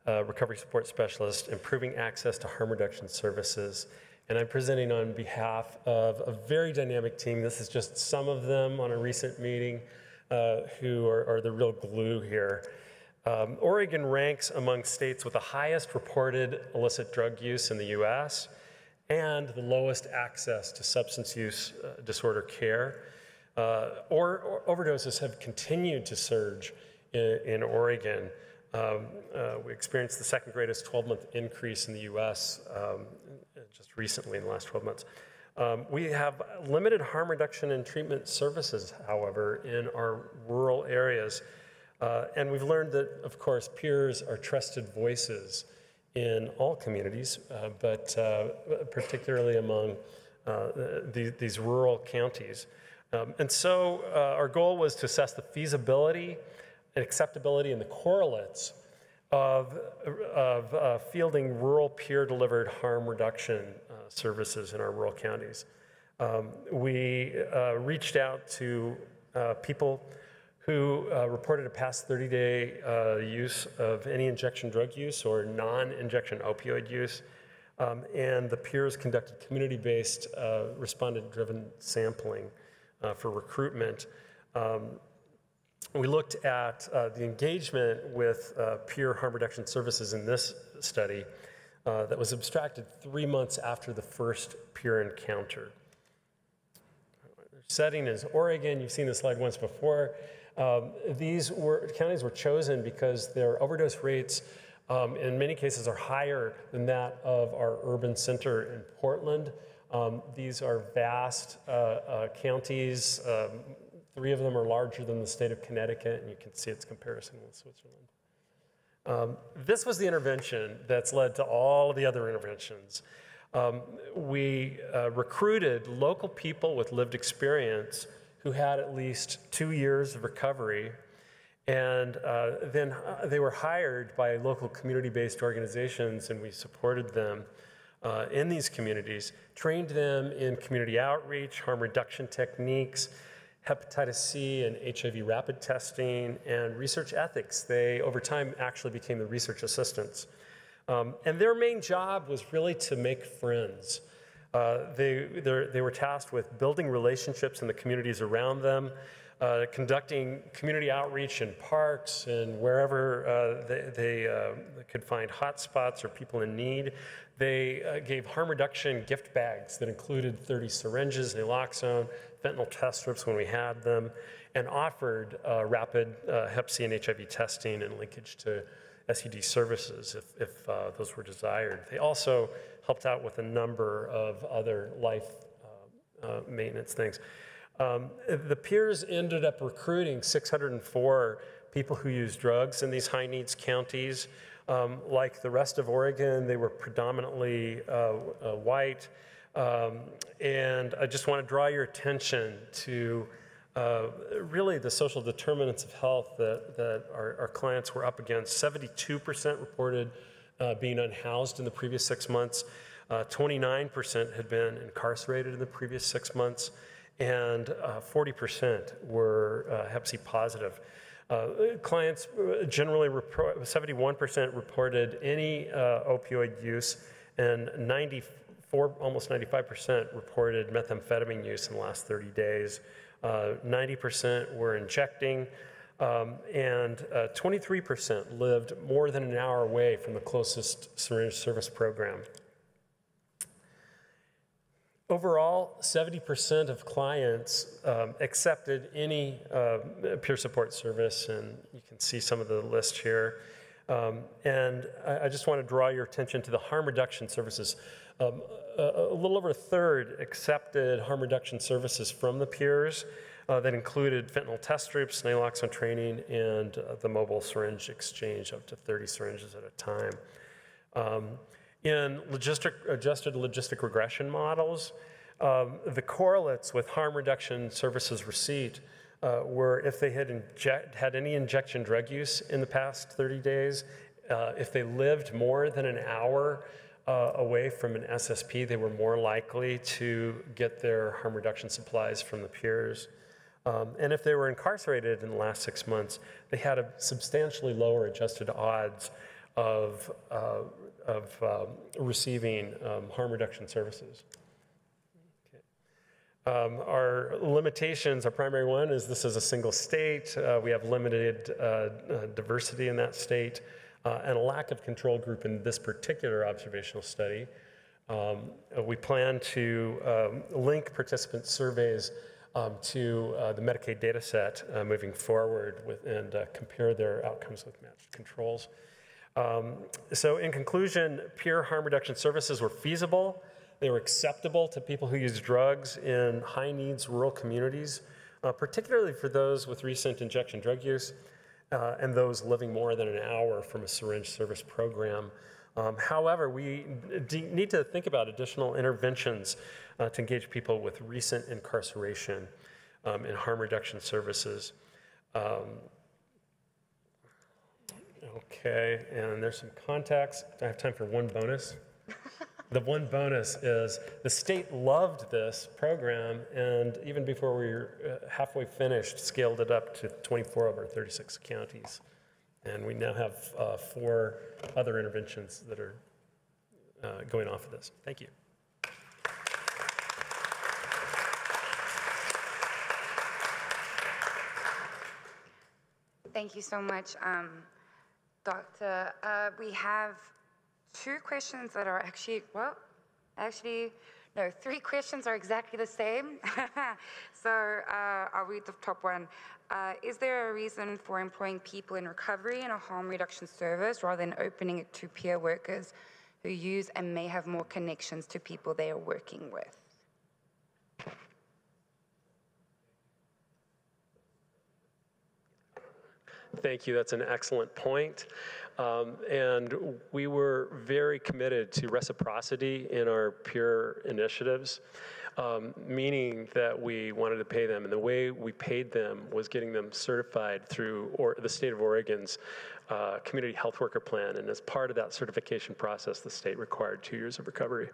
I: recovery support specialist, improving access to harm reduction services. And I'm presenting on behalf of a very dynamic team. This is just some of them on a recent meeting who are the real glue here. Oregon ranks among states with the highest reported illicit drug use in the US and the lowest access to substance use disorder care. Overdoses have continued to surge in Oregon. We experienced the second greatest 12-month increase in the US just recently in the last 12 months. We have limited harm reduction and treatment services, however, in our rural areas. And we've learned that, of course, peers are trusted voices in all communities, but particularly among these rural counties. And so our goal was to assess the feasibility and acceptability and the correlates of fielding rural peer-delivered harm reduction services in our rural counties. We reached out to people who reported a past 30-day use of any injection drug use or non-injection opioid use, and the peers conducted community-based respondent-driven sampling for recruitment. We looked at the engagement with peer harm reduction services in this study that was abstracted 3 months after the first peer encounter. Setting is Oregon. You've seen this slide once before. These counties were chosen because their overdose rates in many cases are higher than that of our urban center in Portland. These are vast counties. 3 of them are larger than the state of Connecticut, and you can see its comparison with Switzerland. This was the intervention that's led to all of the other interventions. We recruited local people with lived experience who had at least 2 years of recovery, and then they were hired by local community-based organizations, and we supported them in these communities, trained them in community outreach, harm reduction techniques, hepatitis C and HIV rapid testing, and research ethics. They, over time, actually became the research assistants. And their main job was really to make friends. They were tasked with building relationships in the communities around them, conducting community outreach in parks and wherever they could find hotspots or people in need. They gave harm reduction gift bags that included 30 syringes, naloxone, fentanyl test strips when we had them, and offered rapid Hep C and HIV testing and linkage to SED services if those were desired. They also helped out with a number of other life maintenance things. The peers ended up recruiting 604 people who use drugs in these high needs counties. Like the rest of Oregon, they were predominantly white. And I just want to draw your attention to really the social determinants of health that our clients were up against. 72% reported being unhoused in the previous 6 months. 29% had been incarcerated in the previous 6 months, and 40% were Hep C positive. Clients generally, 71% reported any opioid use, and almost 95% reported methamphetamine use in the last 30 days. 90% were injecting, and 23% lived more than an hour away from the closest syringe service program. Overall, 70% of clients accepted any peer support service, and you can see some of the list here. And I just want to draw your attention to the harm reduction services. A little over a third accepted harm reduction services from the peers that included fentanyl test strips, naloxone training, and the mobile syringe exchange, up to 30 syringes at a time. In adjusted logistic regression models, the correlates with harm reduction services receipt were if they had any injection drug use in the past 30 days, if they lived more than an hour away from an SSP, they were more likely to get their harm reduction supplies from the peers. And if they were incarcerated in the last 6 months, they had a substantially lower adjusted odds of receiving harm reduction services. Okay. Our limitations, our primary one is this is a single state. We have limited diversity in that state and a lack of control group in this particular observational study. We plan to link participant surveys to the Medicaid data set moving forward and compare their outcomes with matched controls. So in conclusion, peer harm reduction services were feasible. They were acceptable to people who use drugs in high needs rural communities, particularly for those with recent injection drug use and those living more than an hour from a syringe service program. However, we need to think about additional interventions to engage people with recent incarceration and harm reduction services. Okay, and there's some context. I have time for one bonus. The one bonus is the state loved this program, and even before we were halfway finished, scaled it up to 24 of our 36 counties. And we now have 4 other interventions that are going off of this. Thank you.
B: Thank you so much, Doctor. We have 2 questions that are no, 3 questions are exactly the same. So I'll read the top one. Is there a reason for employing people in recovery in a harm reduction service rather than opening it to peer workers who use and may have more connections to people they are working with?
I: Thank you. That's an excellent point. And we were very committed to reciprocity in our peer initiatives, meaning that we wanted to pay them. And the way we paid them was getting them certified through the state of Oregon's community health worker plan. And as part of that certification process, the state required 2 years of recovery.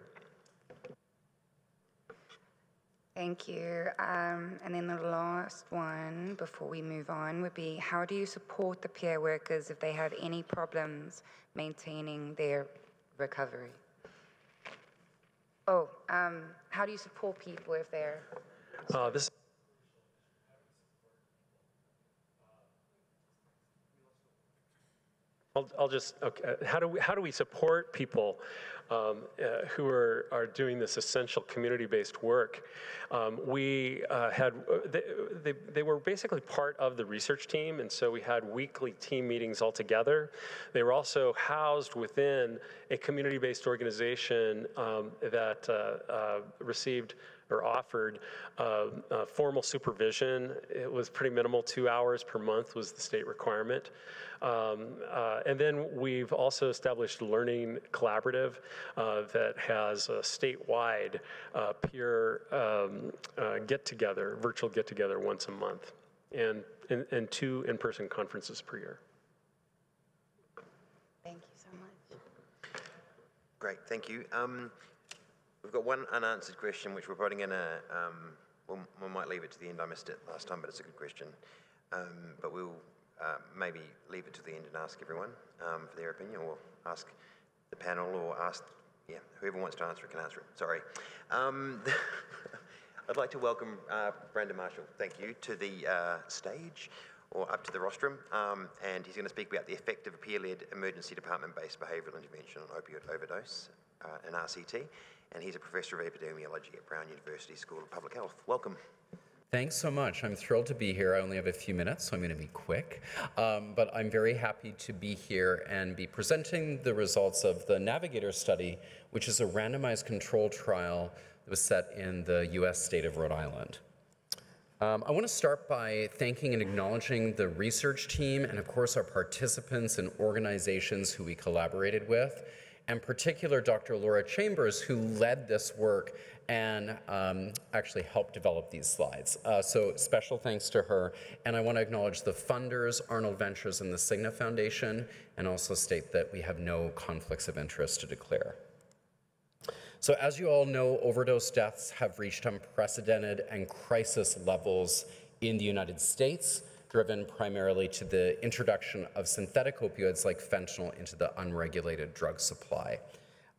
B: Thank you. And then the last one before we move on would be, how do you support the peer workers if they have any problems maintaining their recovery? Oh, how do you support people if they're...
I: How do we support people who are doing this essential community-based work? They were basically part of the research team, and so we had weekly team meetings all together. They were also housed within a community-based organization that received or offered formal supervision. It was pretty minimal, 2 hours per month was the state requirement. And then we've also established a learning collaborative that has a statewide peer get-together, virtual get-together once a month, and 2 in-person conferences per year.
B: Thank you so much.
A: Great, thank you. We've got one unanswered question, which we're putting in a, we might leave it to the end. I missed it last time, but it's a good question. But we'll maybe leave it to the end and ask everyone for their opinion, or ask the panel, or ask, whoever wants to answer it can answer it. Sorry. I'd like to welcome Brandon Marshall, thank you, to the stage, or up to the rostrum, and he's going to speak about the effect of peer-led emergency department-based behavioural intervention on opioid overdose, an RCT, and he's a professor of epidemiology at Brown University School of Public Health. Welcome.
J: Thanks so much. I'm thrilled to be here. I only have a few minutes, so I'm going to be quick. But I'm very happy to be here and be presenting the results of the Navigator study, which is a randomized control trial that was set in the US state of Rhode Island. I want to start by thanking and acknowledging the research team and, of course, our participants and organizations who we collaborated with, and in particular Dr. Laura Chambers, who led this work and actually helped develop these slides. So special thanks to her. And I want to acknowledge the funders, Arnold Ventures and the Cigna Foundation, and also state that we have no conflicts of interest to declare. So as you all know, overdose deaths have reached unprecedented and crisis levels in the United States, driven primarily to the introduction of synthetic opioids like fentanyl into the unregulated drug supply.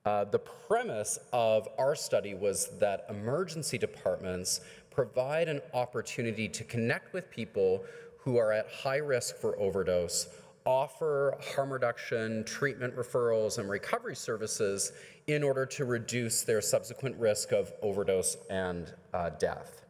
J: The premise of our study was that emergency departments provide an opportunity to connect with people who are at high risk for overdose, offer harm reduction, treatment referrals, and recovery services in order to reduce their subsequent risk of overdose and death.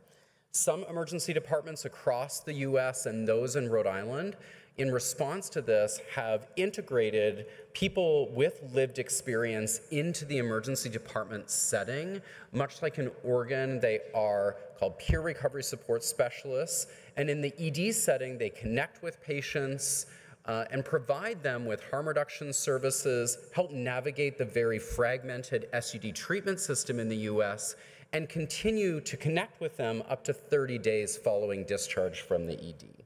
J: Some emergency departments across the US and those in Rhode Island, in response to this, have integrated people with lived experience into the emergency department setting. Much like in Oregon, they are called peer recovery support specialists. And in the ED setting, they connect with patients, and provide them with harm reduction services, help navigate the very fragmented SUD treatment system in the US, and continue to connect with them up to 30 days following discharge from the ED.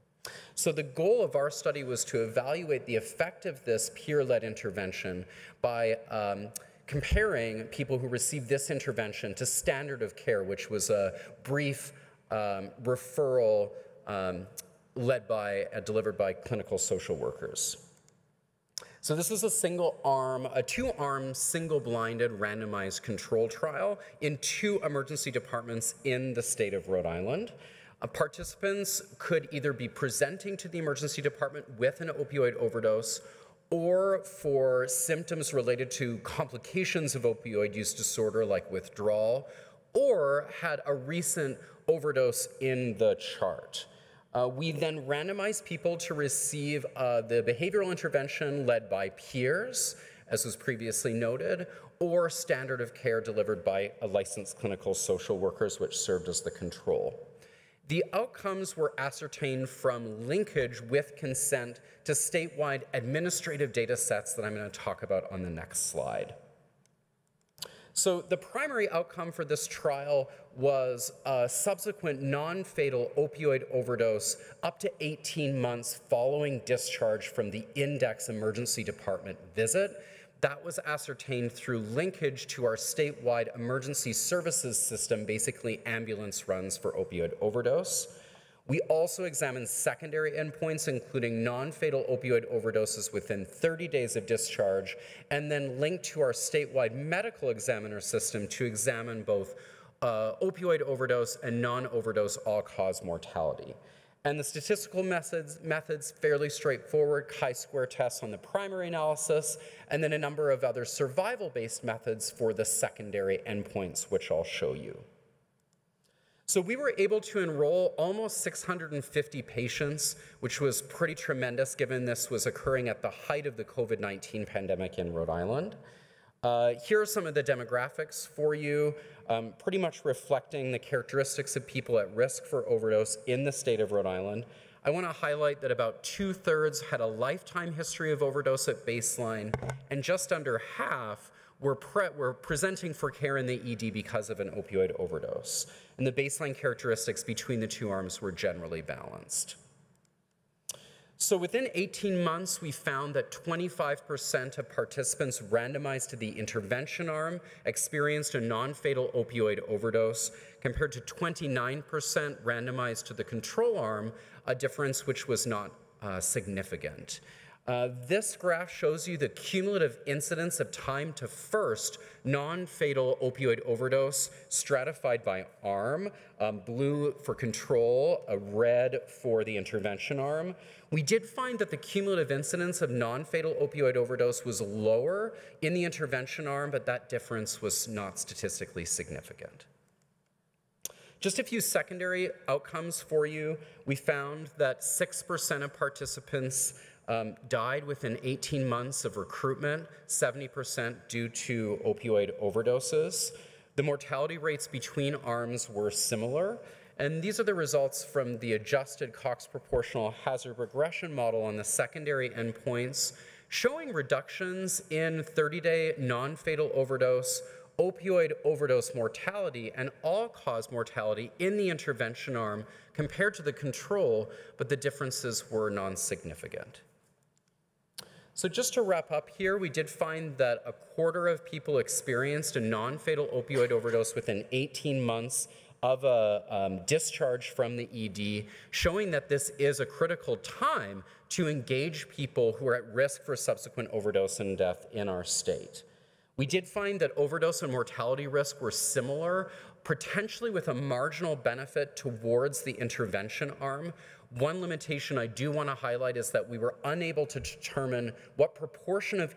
J: So the goal of our study was to evaluate the effect of this peer-led intervention by comparing people who received this intervention to standard of care, which was a brief referral delivered by clinical social workers. So this is a two-arm, single-blinded, randomized control trial in 2 emergency departments in the state of Rhode Island. Participants could either be presenting to the emergency department with an opioid overdose or for symptoms related to complications of opioid use disorder like withdrawal, or had a recent overdose in the chart. We then randomized people to receive the behavioral intervention led by peers, as was previously noted, or standard of care delivered by licensed clinical social workers, which served as the control. The outcomes were ascertained from linkage with consent to statewide administrative data sets that I'm going to talk about on the next slide. So the primary outcome for this trial was a subsequent non-fatal opioid overdose up to 18 months following discharge from the Index Emergency Department visit. That was ascertained through linkage to our statewide emergency services system, basically ambulance runs for opioid overdose. We also examined secondary endpoints, including non-fatal opioid overdoses within 30 days of discharge, and then linked to our statewide medical examiner system to examine both opioid overdose and non-overdose all-cause mortality. And the statistical methods fairly straightforward, chi-square tests on the primary analysis, and then a number of other survival-based methods for the secondary endpoints, which I'll show you. So we were able to enroll almost 650 patients, which was pretty tremendous given this was occurring at the height of the COVID-19 pandemic in Rhode Island. Here are some of the demographics for you, pretty much reflecting the characteristics of people at risk for overdose in the state of Rhode Island. I want to highlight that about 2/3 had a lifetime history of overdose at baseline, and just under half were presenting for care in the ED because of an opioid overdose. And the baseline characteristics between the 2 arms were generally balanced. So within 18 months, we found that 25% of participants randomized to the intervention arm experienced a non-fatal opioid overdose, compared to 29% randomized to the control arm, a difference which was not significant. This graph shows you the cumulative incidence of time to first non-fatal opioid overdose stratified by arm, blue for control, red for the intervention arm. We did find that the cumulative incidence of non-fatal opioid overdose was lower in the intervention arm, but that difference was not statistically significant. Just a few secondary outcomes for you. We found that 6% of participants died within 18 months of recruitment, 70% due to opioid overdoses. The mortality rates between arms were similar, and these are the results from the adjusted Cox proportional hazard regression model on the secondary endpoints, showing reductions in 30-day non-fatal overdose, opioid overdose mortality, and all-cause mortality in the intervention arm compared to the control, but the differences were non-significant. So just to wrap up here, we did find that 1/4 of people experienced a non-fatal opioid overdose within 18 months of a discharge from the ED, showing that this is a critical time to engage people who are at risk for subsequent overdose and death in our state. We did find that overdose and mortality risk were similar, potentially with a marginal benefit towards the intervention arm. One limitation I do want to highlight is that we were unable to determine what proportion of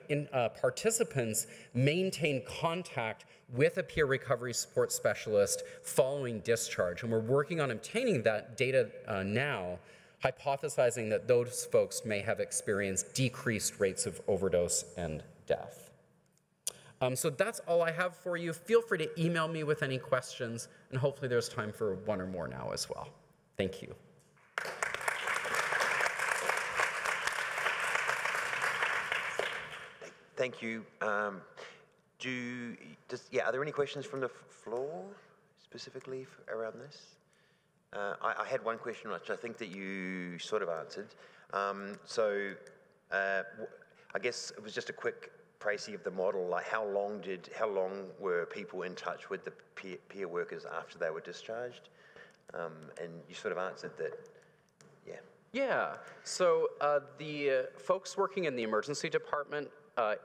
J: participants maintained contact with a peer recovery support specialist following discharge. And we're working on obtaining that data now, hypothesizing that those folks may have experienced decreased rates of overdose and death. So that's all I have for you. Feel free to email me with any questions, and hopefully there's time for one or more now as well. Thank you.
A: Thank you. Are there any questions from the floor specifically around this? I had one question which I think that you sort of answered. I guess it was just a quick précis of the model. Like how long were people in touch with the peer workers after they were discharged? And you sort of answered that. Yeah.
J: Yeah. So the folks working in the emergency department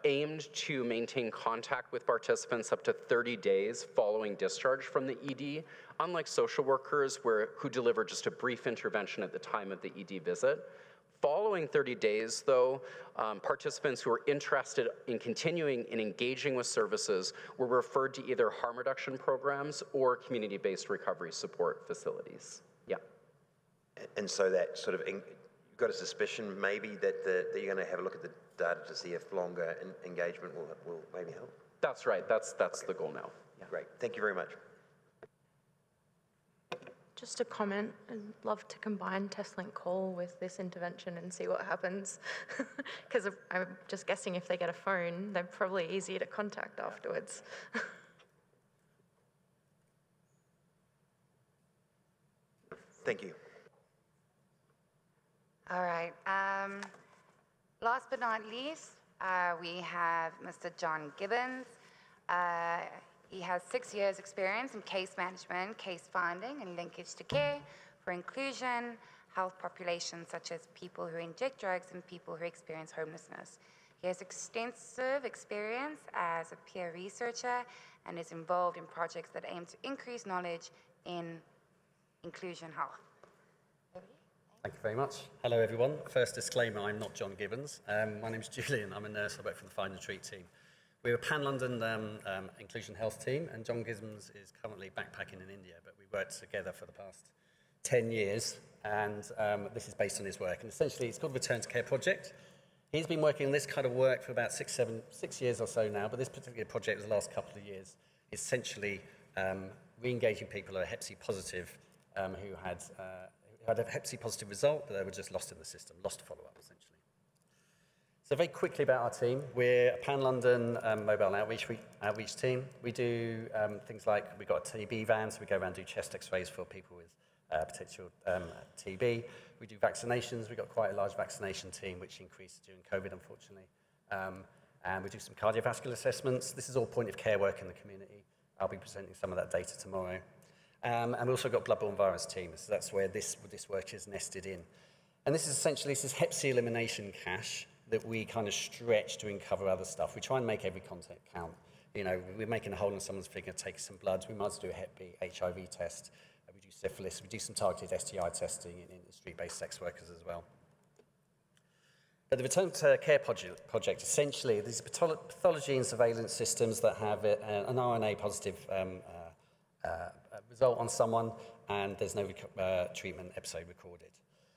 J: aimed to maintain contact with participants up to 30 days following discharge from the ED, unlike social workers who deliver just a brief intervention at the time of the ED visit. Following 30 days, though, participants who were interested in continuing and engaging with services were referred to either harm reduction programs or community-based recovery support facilities. Yeah.
A: And so that sort of, you've got a suspicion maybe that you're going to have a look at the data to see if longer engagement will maybe help?
J: That's right. That's the goal now.
A: Yeah. Great. Thank you very much.
E: Just a comment, I'd love to combine TestLink call with this intervention and see what happens. Because I'm just guessing if they get a phone, they're probably easier to contact afterwards.
A: Thank you.
B: All right. Last but not least, we have Mr. John Gibbons. He has 6 years experience in case management, case finding, and linkage to care for inclusion, health populations such as people who inject drugs and people who experience homelessness. He has extensive experience as a peer researcher and is involved in projects that aim to increase knowledge in inclusion health.
K: Thank you very much. Hello, everyone. First disclaimer, I'm not John Gibbons. My name's Julian. I'm a nurse. I work for the Find and Treat team. We're a Pan-London inclusion health team, and John Gibbons is currently backpacking in India, but we worked together for the past 10 years, and this is based on his work. And essentially, it's called Return to Care Project. He's been working on this kind of work for about 6 years or so now, but this particular project was the last couple of years, essentially re-engaging people who are Hep C positive, who had a Hep C positive result, but they were just lost in the system, lost to follow-up, essentially. So very quickly about our team, we're a Pan-London mobile outreach team. We do things like, we've got a TB van, so we go around and do chest x-rays for people with potential TB. We do vaccinations. We've got quite a large vaccination team, which increased during COVID, unfortunately. And we do some cardiovascular assessments. This is all point of care work in the community. I'll be presenting some of that data tomorrow. And we've also got bloodborne virus teams. So that's where this work is nested in. And this is essentially, this is Hep C elimination cache that we kind of stretch to uncover other stuff. We try and make every content count. You know, we're making a hole in someone's finger, take some bloods. We might do a Hep B HIV test. We do syphilis. We do some targeted STI testing in industry-based sex workers as well. But the Return to Care project essentially, these are pathology and surveillance systems that have an RNA positive result on someone, and there's no treatment episode recorded.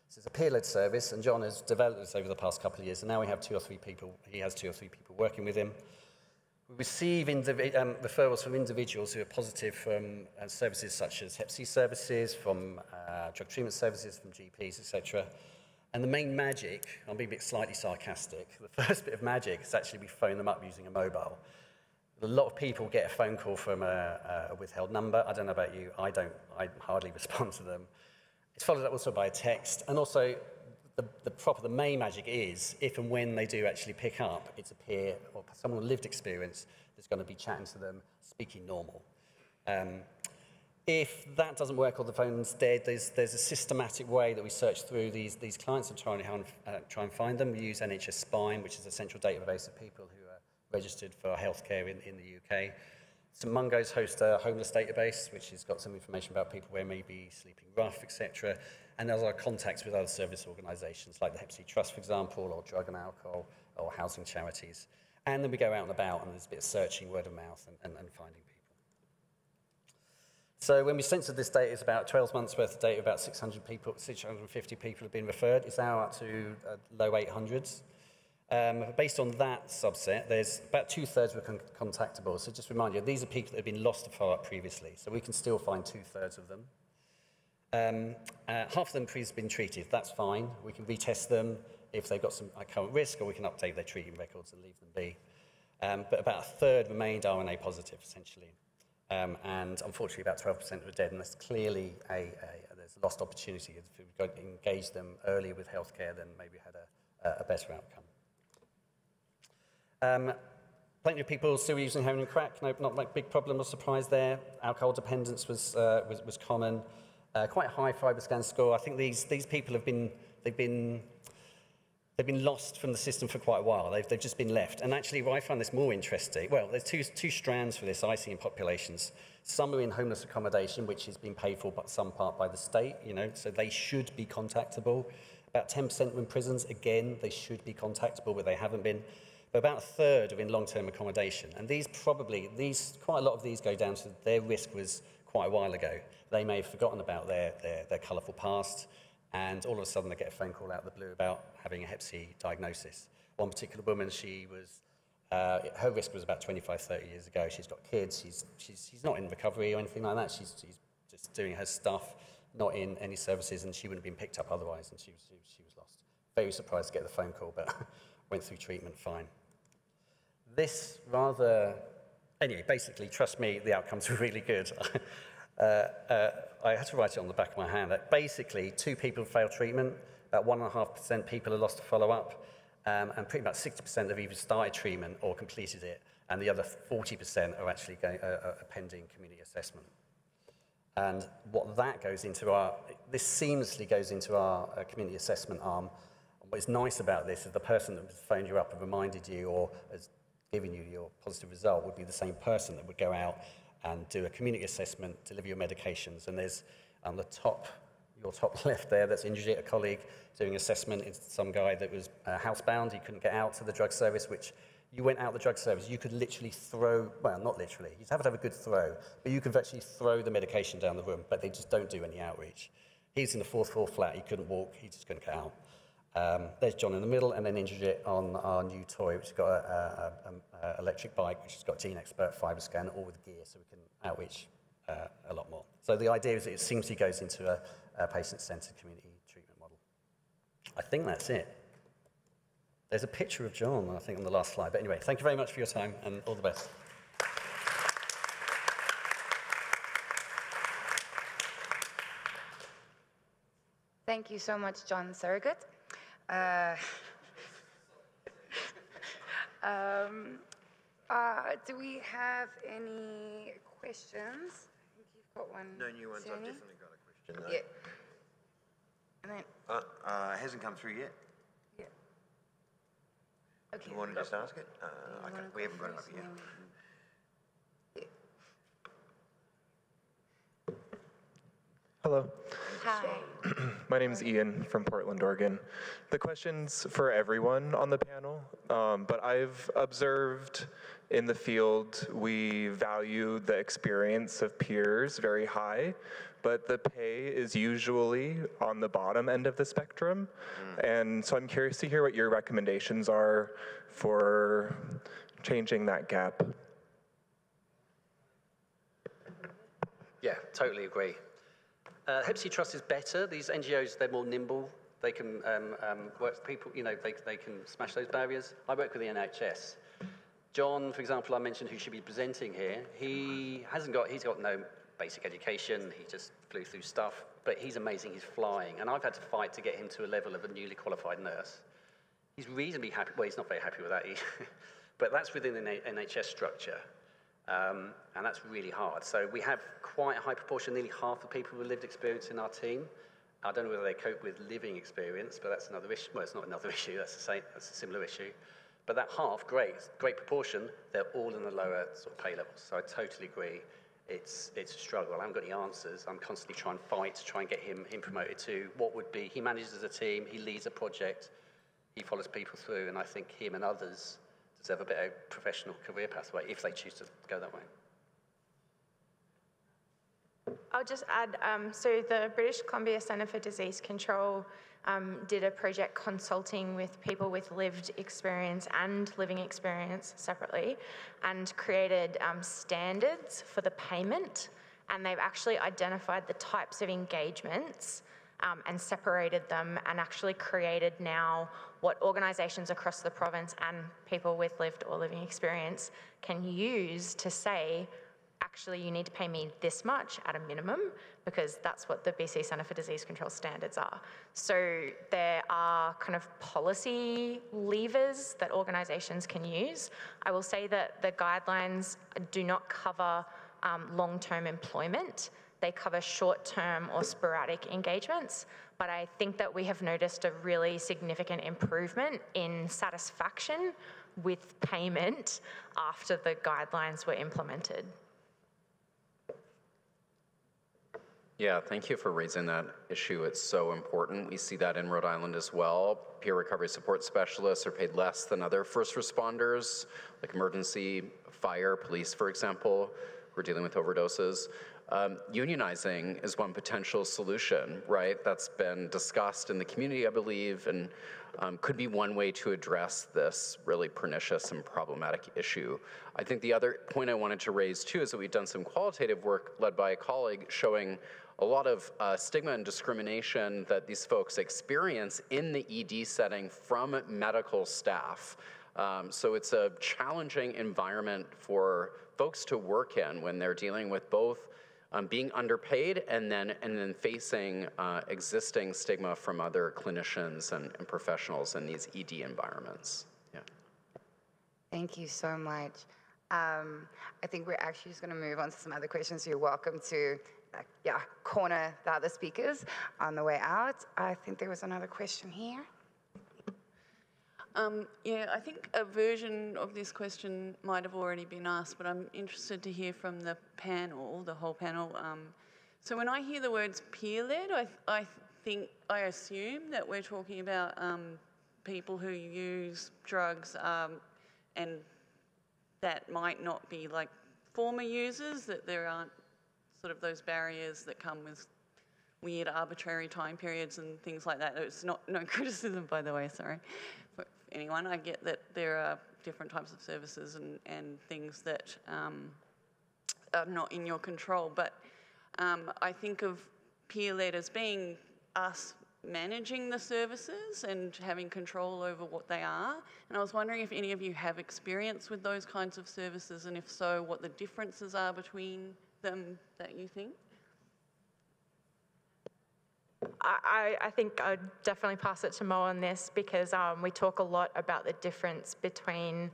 K: So it's a peer-led service, and John has developed this over the past couple of years, and now we have 2 or 3 people, he has 2 or 3 people working with him. We receive referrals from individuals who are positive from services such as Hep C services, from drug treatment services, from GPs, etc. And the main magic, I'll be a bit slightly sarcastic, the first bit of magic is actually we phone them up using a mobile. A lot of people get a phone call from a withheld number. I don't know about you, I hardly respond to them. It's followed up also by a text, and also the main magic is if and when they do actually pick up, it's a peer or someone with lived experience that's going to be chatting to them, speaking normal. If that doesn't work or the phone's dead, there's a systematic way that we search through these clients and try and find them. We use NHS Spine, which is a central database of people who are registered for healthcare in the UK. St Mungo's host a homeless database, which has got some information about people where maybe sleeping rough, etc. And there's our contacts with other service organisations like the Hep C Trust, for example, or drug and alcohol, or housing charities. And then we go out and about, and there's a bit of searching, word of mouth, and finding people. So when we censored this data, it's about 12 months worth of data, about 650 people have been referred. It's now up to low 800s. Based on that subset, there's about 2/3 were contactable. So just remind you, these are people that have been lost to follow-up previously, so we can still find 2/3 of them. Half of them have been treated. That's fine. We can retest them if they've got some current risk, or we can update their treating records and leave them be. But about a third remained RNA positive, essentially. And unfortunately, about 12% were dead, and that's clearly there's a lost opportunity. If we could engage them earlier with healthcare, then maybe we had a better outcome. Plenty of people still using heroin and crack. No, not like big problem or surprise there. Alcohol dependence was common. Quite a high FibroScan score. I think these people they've been lost from the system for quite a while. They've just been left. And actually, why I find this more interesting, well, there's two strands for this I see in populations. Some are in homeless accommodation, which is being paid for by some part by the state, so they should be contactable. About 10% are in prisons. Again, they should be contactable, but they haven't been. But about a third are in long-term accommodation. And quite a lot of these go down to their risk was quite a while ago. They may have forgotten about their colourful past, and all of a sudden they get a phone call out of the blue about having a Hep C diagnosis. One particular woman, her risk was about 25, 30 years ago. She's got kids. She's not in recovery or anything like that. She's just doing her stuff, not in any services, and she wouldn't have been picked up otherwise, and she was lost. Very surprised to get the phone call, but went through treatment fine. Anyway, basically, trust me, the outcomes were really good. I had to write it on the back of my hand. That basically, 2 people failed treatment, about 1.5% people are lost to follow-up, and pretty much 60% have either started treatment or completed it, and the other 40% are actually pending community assessment. And what that goes into this seamlessly goes into our community assessment arm. What is nice about this is the person that has phoned you up and reminded you or has given you your positive result would be the same person that would go out and do a community assessment, deliver your medications. And there's on your top left there, that's Indrajit, a colleague, doing assessment. It's some guy that was housebound. He couldn't get out to the drug service, which you went out the drug service, you could literally well, not literally, you'd have to have a good throw, but you could actually throw the medication down the room, but they just don't do any outreach. He's in the 4th floor flat, he couldn't walk, he just couldn't get out. There's John in the middle, and then Indrajit on our new toy, which has got an electric bike, which has got GeneXpert FibroScan, all with gear, so we can outreach a lot more. So the idea is that it seamlessly goes into a patient-centered community treatment model. I think that's it. There's a picture of John, I think, on the last slide. But anyway, thank you very much for your time, and all the best.
B: Thank you so much, John Surrogate. Do we have any questions? I think you've got one.
A: No new ones.
B: Sani?
A: I've definitely got a question.
B: Yeah. And then,
A: Hasn't come through yet.
B: yeah. Okay.
A: Do you want to just ask it? Okay. We haven't got it up yet.
L: Hello.
B: Hi.
L: My name is Ian from Portland, Oregon. The question's for everyone on the panel, but I've observed in the field we value the experience of peers very high, but the pay is usually on the bottom end of the spectrum. And so I'm curious to hear what your recommendations are for changing that gap.
K: Yeah, totally agree. Hep C Trust is better. These NGOs, they're more nimble. They can work with people, they can smash those barriers. I work with the NHS. John, for example, I mentioned who should be presenting here. He's got no basic education. He just flew through stuff, but he's amazing. He's flying. And I've had to fight to get him to a level of a newly qualified nurse. He's reasonably happy. Well, he's not very happy with that either. But that's within the NHS structure. And that's really hard. So we have quite a high proportion, nearly half the people with lived experience in our team. I don't know whether they cope with living experience, but that's another issue. Well, it's not another issue, that's a similar issue. But that half, great proportion, they're all in the lower sort of pay levels. So I totally agree. It's a struggle. I haven't got any answers. I'm constantly trying to fight to try and get him promoted to what would be, he manages a team, he leads a project, he follows people through, and I think him and others deserve a better professional career pathway if they choose to go that way.
E: I'll just add, so the British Columbia Centre for Disease Control did a project consulting with people with lived experience and living experience separately and created standards for the payment, and they've actually identified the types of engagements and separated them and actually created now what organisations across the province and people with lived or living experience can use to say, actually, you need to pay me this much at a minimum, because that's what the BC Centre for Disease Control standards are. So there are kind of policy levers that organisations can use. I will say that the guidelines do not cover long-term employment. They cover short-term or sporadic engagements, but I think that we have noticed a really significant improvement in satisfaction with payment after the guidelines were implemented.
J: Yeah, thank you for raising that issue. It's so important. We see that in Rhode Island as well. Peer recovery support specialists are paid less than other first responders, like emergency, fire, police, for example, who are dealing with overdoses. Unionizing is one potential solution, right? That's been discussed in the community, I believe, and could be one way to address this really pernicious and problematic issue. I think the other point I wanted to raise too is that we've done some qualitative work led by a colleague showing a lot of stigma and discrimination that these folks experience in the ED setting from medical staff. So it's a challenging environment for folks to work in when they're dealing with both being underpaid and then facing existing stigma from other clinicians and professionals in these ED environments. Yeah.
B: Thank you so much. I think we're actually just going to move on to some other questions. You're welcome to corner the other speakers on the way out. I think there was another question here.
M: Yeah, I think a version of this question might have already been asked, but I'm interested to hear from the panel, the whole panel. So when I hear the words peer-led, I assume that we're talking about people who use drugs and that might not be like former users, that there aren't sort of those barriers that come with weird arbitrary time periods and things like that. It's no criticism, by the way, sorry. For anyone, I get that there are different types of services and things that are not in your control, but I think of peer-led as being us managing the services and having control over what they are. And I was wondering if any of you have experience with those kinds of services, and if so, what the differences are between them that you think?
E: I think I'd definitely pass it to Mo on this, because we talk a lot about the difference between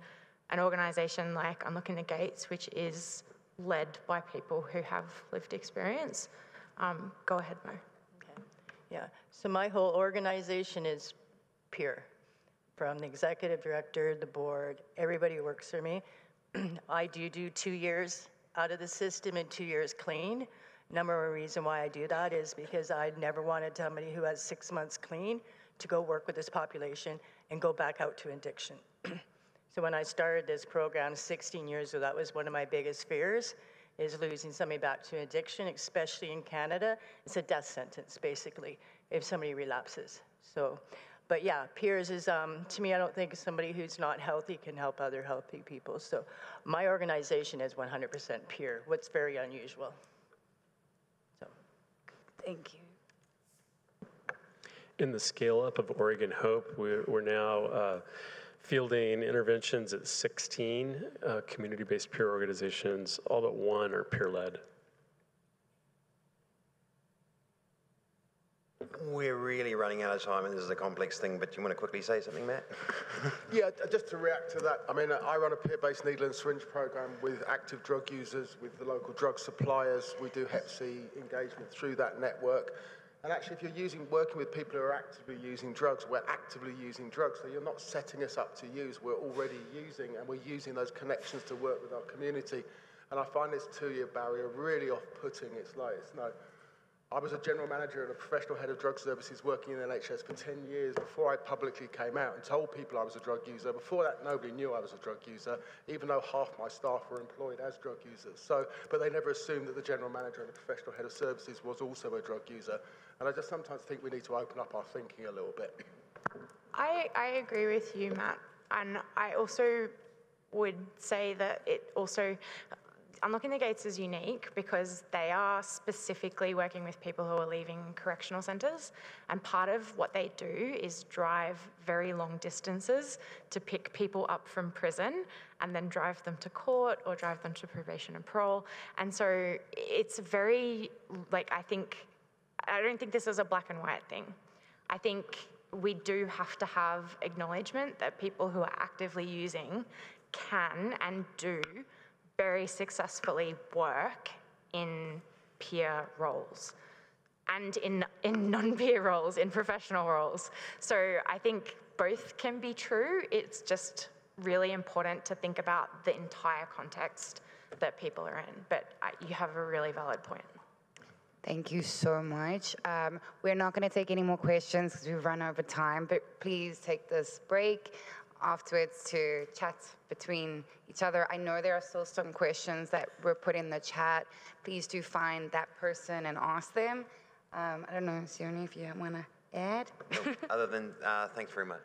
E: an organisation like Unlocking the Gates, which is led by people who have lived experience. Go ahead, Mo.
N: Okay. Yeah, so my whole organisation is peer, from the executive director, the board, everybody who works for me. I do 2 years out of the system and 2 years clean. Number one reason why I do that is because I never wanted somebody who has 6 months clean to go work with this population and go back out to addiction. So when I started this program 16 years ago, that was one of my biggest fears, is losing somebody back to addiction, especially in Canada. It's a death sentence, basically, if somebody relapses. So, but yeah, peers is, to me, I don't think somebody who's not healthy can help other healthy people. So my organization is 100% peer, what's very unusual. So.
B: Thank you.
I: In the scale up of Oregon Hope, we're now fielding interventions at 16 community-based peer organizations. All but one are peer-led.
A: We're really running out of time, and this is a complex thing, but do you want to quickly say something, Matt?
D: Yeah, just to react to that, I mean, I run a peer-based needle and syringe program with active drug users, with the local drug suppliers. We do Hep C engagement through that network. And actually, if you're working with people who are actively using drugs, we're actively using drugs, so you're not setting us up to use. We're already using, and we're using those connections to work with our community. And I find this 2-year barrier really off-putting. It's like, I was a general manager and a professional head of drug services working in the NHS for 10 years before I publicly came out and told people I was a drug user. Before that, nobody knew I was a drug user, even though half my staff were employed as drug users. So, but they never assumed that the general manager and the professional head of services was also a drug user. And I just sometimes think we need to open up our thinking a little bit.
E: I agree with you, Matt. And I also would say that it also, Unlocking the Gates is unique because they are specifically working with people who are leaving correctional centres, and part of what they do is drive very long distances to pick people up from prison and then drive them to court or drive them to probation and parole. And so it's very, like, I don't think this is a black and white thing. I think we do have to have acknowledgement that people who are actively using can and do very successfully work in peer roles and in non-peer roles, in professional roles. So I think both can be true. It's just really important to think about the entire context that people are in. But you have a really valid point.
B: Thank you so much. We're not going to take any more questions because we've run over time, but please take this break afterwards to chat between each other. I know there are still some questions that were put in the chat. Please do find that person and ask them. I don't know, Sione, if you want to add?
A: Other than thanks very much.